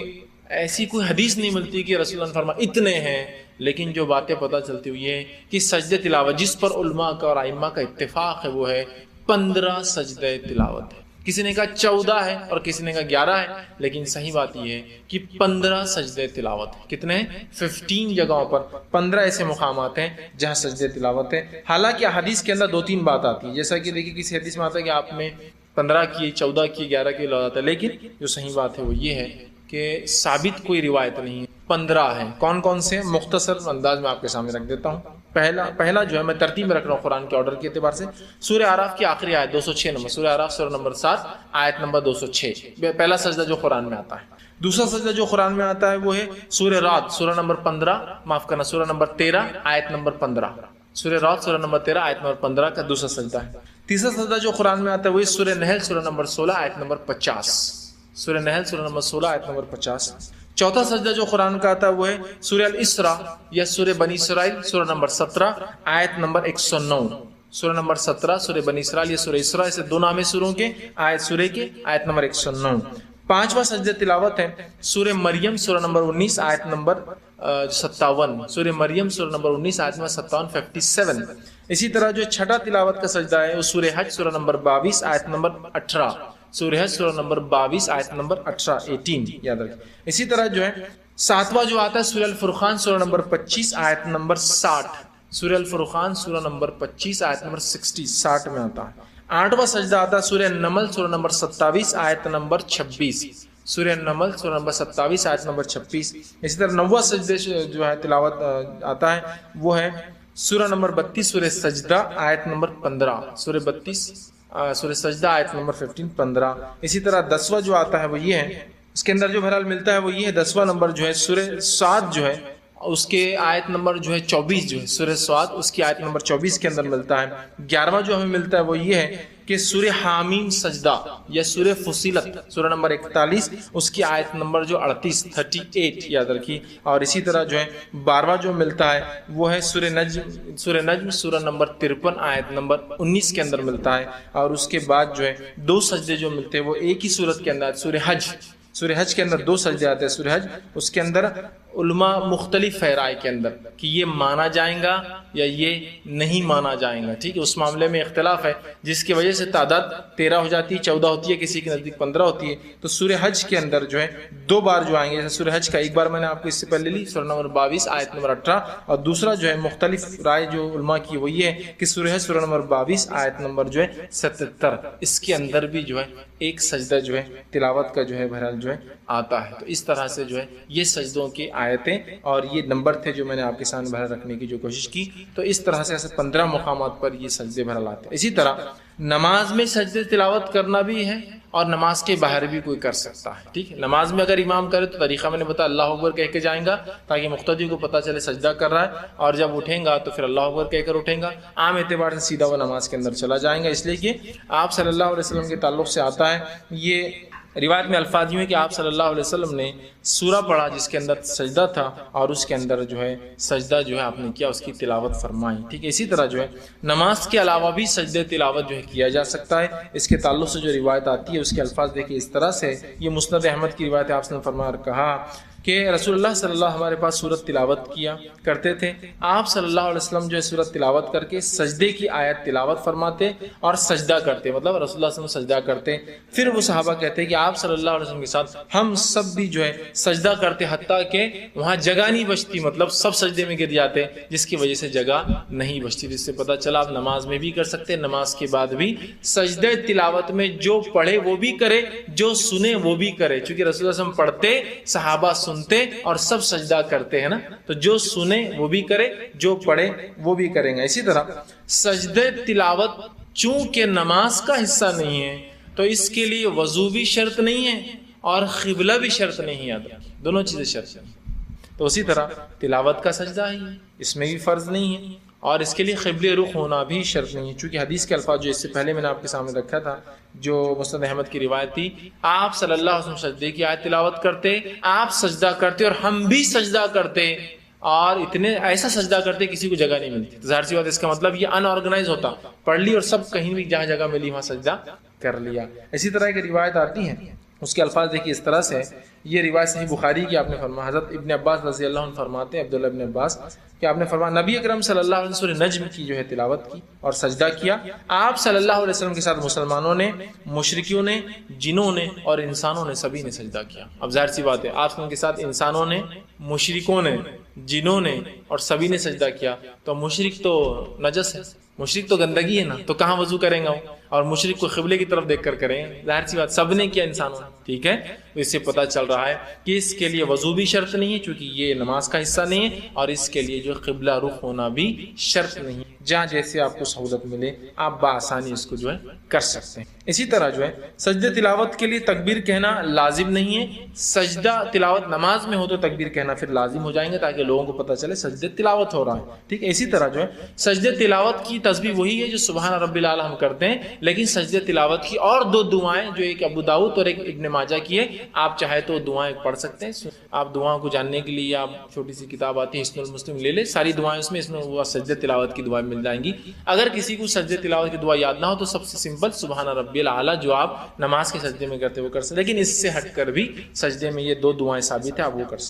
ایسی کوئی حدیث نہیں ملتی کہ رسول اللہ نے فرمایا اتنے ہیں، لیکن جو باتیں پتہ چلتی ہوئی ہے کہ سجدہ تلاوت جس پر علماء کا اور ائمہ کا اتفاق ہے وہ ہے 15 سجدہ تلاوت ہے۔ کسی نے کہا 14 ہے اور کسی نے کہا 11 ہے، لیکن صحیح بات یہ ہے کہ 15 سجدہ تلاوت ہے۔ کتنے ہیں؟ 15 جگہوں پر 15 ایسے مقامات ہیں جہاں سجدہ تلاوت ہے۔ حالانکہ حدیث کے اندر 2-3 بات آتی ہے، جیسا کہ دیکھیے کسی حدیث میں آتا ہے کہ آپ نے 15 کیے، 14 کیے، 11 کیے لگاتا ہے، لیکن جو صحیح بات ہے وہ یہ ہے کہ ثابت کوئی روایت نہیں ہے، 15 ہیں۔ کون کون سے؟ مختصر انداز میں آپ کے سامنے رکھ دیتا ہوں۔ پہلا جو ہے میں ترتیب میں رکھ رہا ہوں قرآن کے آرڈر کے اعتبار سے، سورہ اعراف کی آخری آیت 206 نمبر، سورہ اعراف سورہ نمبر 7 آیت نمبر 206، پہلا سجدہ جو قرآن میں آتا ہے۔ دوسرا سجدہ جو قرآن میں آتا ہے وہ ہے سورہ رعد سورہ نمبر 15، معاف کرنا سورہ نمبر 13 آیت نمبر 15، سورہ رعد سورہ نمبر 13 آیت نمبر 15 کا دوسرا سجدہ ہے۔ تیسرا سجدہ جو قرآن میں آتا ہے وہ سورہ نحل سورہ نمبر 16 آیت نمبر 50، سورہ نحل سورہ نمبر 16 آیت نمبر 50۔ چوتھا سجدہ جو قرآن کا آتا ہے وہ ہے سورہ الاسراء یا سورہ بنی اسرائیل سورہ نمبر 17 آیت نمبر 109، سورہ نمبر 17 سورہ بنی اسرائیل یا سورہ اسراء، اسے دو نام سوروں کے آیت سورہ کے آیت نمبر 109۔ پانچواں سجدہ تلاوت ہے سورہ مریم سورہ نمبر 19 آیت نمبر 57، سورہ مریم سورہ نمبر 19 آیت نمبر 57۔ اسی طرح جو چھٹا تلاوت کا سجدہ ہے وہ سورہ حج سورہ نمبر 22 آیت نمبر 18، سورہ حج سورہ نمبر 22 آیت نمبر 18 یاد رکھیں۔ اسی طرح جو ہے ساتواں جو آتا ہے سورہ الفرقان سورہ نمبر 25 آیت نمبر 60، سورہ الفرقان سورہ نمبر 25 آیت نمبر 60 میں آتا ہے۔ آٹھواں سجدہ آتا ہے سورہ نمل سورہ نمبر 27 آیت نمبر 26، سورہ نمل سورہ نمبر 27 آیت نمبر 26۔ اسی طرح نواں سجدہ جو ہے تلاوت آتا ہے وہ ہے سورہ نمبر 32 سورہ سجدہ آیت نمبر 15، سورہ 32 سورہ سجدہ آیت نمبر 15۔ اسی طرح 10واں جو آتا ہے وہ یہ ہے، اس کے اندر جو بہرحال ملتا ہے وہ یہ ہے 10واں نمبر جو ہے سورہ سعد جو ہے اس کے آیت نمبر جو ہے 24 جو ہے سورہ سعد اس کی آیت نمبر 24 کے اندر ملتا ہے۔ 11واں جو ہمیں ملتا ہے وہ یہ ہے کہ سورہ حامیم سجدہ یا سورہ فصیلت سورہ نمبر 41 اس کی آیت نمبر جو 38 یاد رکھیے۔ اور اسی طرح جو ہے 12واں جو ملتا ہے وہ ہے سورہ نجم سورہ نمبر 53 آیت نمبر 19 کے اندر ملتا ہے۔ اور اس کے بعد جو ہے دو سجدے جو ملتے ہیں وہ ایک ہی صورت کے اندر، سورہ حج سورہ حج کے اندر 2 سجدے آتے ہیں سورہ حج، اس کے اندر علماء مختلف ہے رائے کے اندر کہ یہ مانا جائیں گا یا یہ نہیں مانا جائیں گا، ٹھیک ہے، اس معاملے میں اختلاف ہے، جس کی وجہ سے تعداد 13 ہو جاتی ہے، 14 ہوتی ہے، کسی کے نزدیک 15 ہوتی ہے۔ تو سورہ حج کے اندر جو ہے 2 بار جو آئیں گے، جیسے سورہ حج کا ایک بار میں نے آپ کو اس سے پہلے لی، سورہ نمبر 22 آیت نمبر 18، اور دوسرا جو ہے مختلف رائے جو علماء کی وہ یہ ہے کہ سورہ حج سورہ نمبر 22 آیت نمبر جو ہے 77، اس کے اندر بھی جو ہے ایک سجدہ جو ہے تلاوت کا جو ہے بہرحال جو ہے آتا ہے۔ تو اس طرح سے جو ہے یہ سجدوں کی آیتیں اور یہ نمبر تھے جو میں نے آپ کے سامنے بہرحال رکھنے کی جو کوشش کی، تو اس طرح سے ایسے 15 مقامات پر یہ سجدے بہرحال آتے ہیں۔ اسی طرح نماز میں سجدے تلاوت کرنا بھی ہے اور نماز کے باہر بھی کوئی کر سکتا ہے، ٹھیک ہے۔ نماز میں اگر امام کرے تو طریقہ میں نے بتایا اللہ اکبر کہہ کے جائیں گا تاکہ مقتدی کو پتہ چلے سجدہ کر رہا ہے، اور جب اٹھیں گا تو پھر اللہ اکبر کہہ کر اٹھیں گا، عام اعتبار سے سیدھا وہ نماز کے اندر چلا جائیں گا، اس لیے کہ آپ صلی اللہ علیہ وسلم کے تعلق سے آتا ہے، یہ روایت میں الفاظ یوں ہے کہ آپ صلی اللہ علیہ وسلم نے سورہ پڑھا جس کے اندر سجدہ تھا، اور اس کے اندر جو ہے سجدہ جو ہے آپ نے کیا، اس کی تلاوت فرمائی، ٹھیک ہے۔ اسی طرح جو ہے نماز کے علاوہ بھی سجدے تلاوت جو ہے کیا جا سکتا ہے، اس کے تعلق سے جو روایت آتی ہے اس کے الفاظ دیکھیے اس طرح سے، یہ مسند احمد کی روایت ہے، آپ نے فرمایا کہا کہ رسول اللہ صلی اللہ ہمارے پاس سورت تلاوت کیا کرتے تھے، آپ صلی اللہ علیہ وسلم جو ہے سورت تلاوت کر کے سجدے کی آیت تلاوت فرماتے اور سجدہ کرتے، مطلب رسول اللہ صلی اللہ علیہ وسلم سجدہ کرتے، پھر وہ صحابہ کہتے کہ آپ صلی اللہ علیہ وسلم کے ساتھ ہم سب بھی جو ہے سجدہ کرتے، حتیٰ کہ وہاں جگہ نہیں بچتی، مطلب سب سجدے میں گر جاتے، جس کی وجہ سے جگہ نہیں بچتی، جس سے پتہ چلا آپ نماز میں بھی کر سکتے، نماز کے بعد بھی سجدے تلاوت میں جو پڑھے وہ بھی کرے، جو سنے وہ بھی کرے، چونکہ رسول اللہ صلی اللہ علیہ وسلم پڑھتے، صحابہ سنتے اور سب سجدہ کرتے ہیں نا، تو جو سنے وہ بھی کرے، جو پڑھے وہ بھی کریں گے۔ اسی طرح سجدے تلاوت چونکہ نماز کا حصہ نہیں ہے تو اس کے لیے وضو بھی شرط نہیں ہے اور قبلہ بھی شرط نہیں ہے، دونوں چیزیں شرط ہیں۔ تو اسی طرح تلاوت کا سجدہ ہی اس میں بھی فرض نہیں ہے اور اس کے لیے قبلہ رخ ہونا بھی شرط نہیں ہے، چونکہ حدیث کے الفاظ جو اس سے پہلے میں نے آپ کے سامنے رکھا تھا، جو مسند احمد کی روایت تھی، آپ صلی اللہ علیہ وسلم سجدے کی آیت تلاوت کرتے، آپ سجدہ کرتے اور ہم بھی سجدہ کرتے، اور اتنے ایسا سجدہ کرتے کسی کو جگہ نہیں ملتی، ظاہر سی بات اس کا مطلب یہ ان آرگنائز ہوتا، پڑھ لی اور سب کہیں بھی جہاں جگہ ملی وہاں سجدہ کر لیا۔ اسی طرح کی روایت آتی ہیں، اس کے الفاظ دیکھیے اس طرح سے، یہ روایت صحیح بخاری کی آپ نے فرمایا، حضرت ابن عباس رضی اللہ عنہ فرماتے ہیں، عبداللہ ابن عباس، کہ آپ نے فرمایا نبی اکرم صلی اللہ علیہ وسلم نجم کی جو ہے تلاوت کی اور سجدہ کیا، آپ صلی اللہ علیہ وسلم کے ساتھ مسلمانوں نے، مشرکیوں نے، جنوں نے اور انسانوں نے سبھی نے سجدہ کیا۔ اب ظاہر سی بات ہے آپ کے ساتھ انسانوں نے، مشرکوں نے، جنوں نے اور سبھی نے سجدہ کیا، تو مشرک تو نجس ہے، مشرک تو گندگی ہے نا، تو کہاں وضو کریں گا وہ، اور مشرک کو قبلے کی طرف دیکھ کر کریں، ظاہر سی بات سب نے کیا انسانوں نے، ٹھیک ہے۔ تو اس سے پتہ چل رہا ہے کہ اس کے لیے وضو بھی شرط نہیں ہے چونکہ یہ نماز کا حصہ نہیں ہے، اور اس کے لیے جو قبلہ رخ ہونا بھی شرط نہیں ہے، جہاں جیسے آپ کو سہولت ملے آپ بآسانی اس کو جو ہے کر سکتے ہیں۔ اسی طرح جو ہے سجدہ تلاوت کے لیے تکبیر کہنا لازم نہیں ہے، سجدہ تلاوت نماز میں ہو تو تکبیر کہنا پھر لازم ہو جائیں گے تاکہ لوگوں کو پتہ چلے سجدہ تلاوت ہو رہا ہے، ٹھیک ہے۔ اسی طرح جو ہے سجدہ تلاوت کی تسبیح وہی ہے جو سبحان رب الاعلی ہم کرتے ہیں، لیکن سجدہ تلاوت کی اور 2 دعائیں جو ایک ابو داؤد اور ایک ابن ماجہ کی ہے، آپ چاہے تو دعائیں پڑھ سکتے ہیں، آپ دعاؤں کو جاننے کے لیے آپ چھوٹی سی کتاب آتی ہے حسن المسلم لے لیں، ساری دعائیں اس میں وہ سجدہ تلاوت کی دعائیں مل جائیں گی۔ اگر کسی کو سجدہ تلاوت کی دعا یاد نہ ہو تو سب سے سمپل سبحان ربی الاعلی جو آپ نماز کے سجدے میں کرتے وہ کر سکتے، لیکن اس سے ہٹ کر بھی سجدے میں یہ 2 دعائیں ثابت ہیں، آپ وہ کر سکتے۔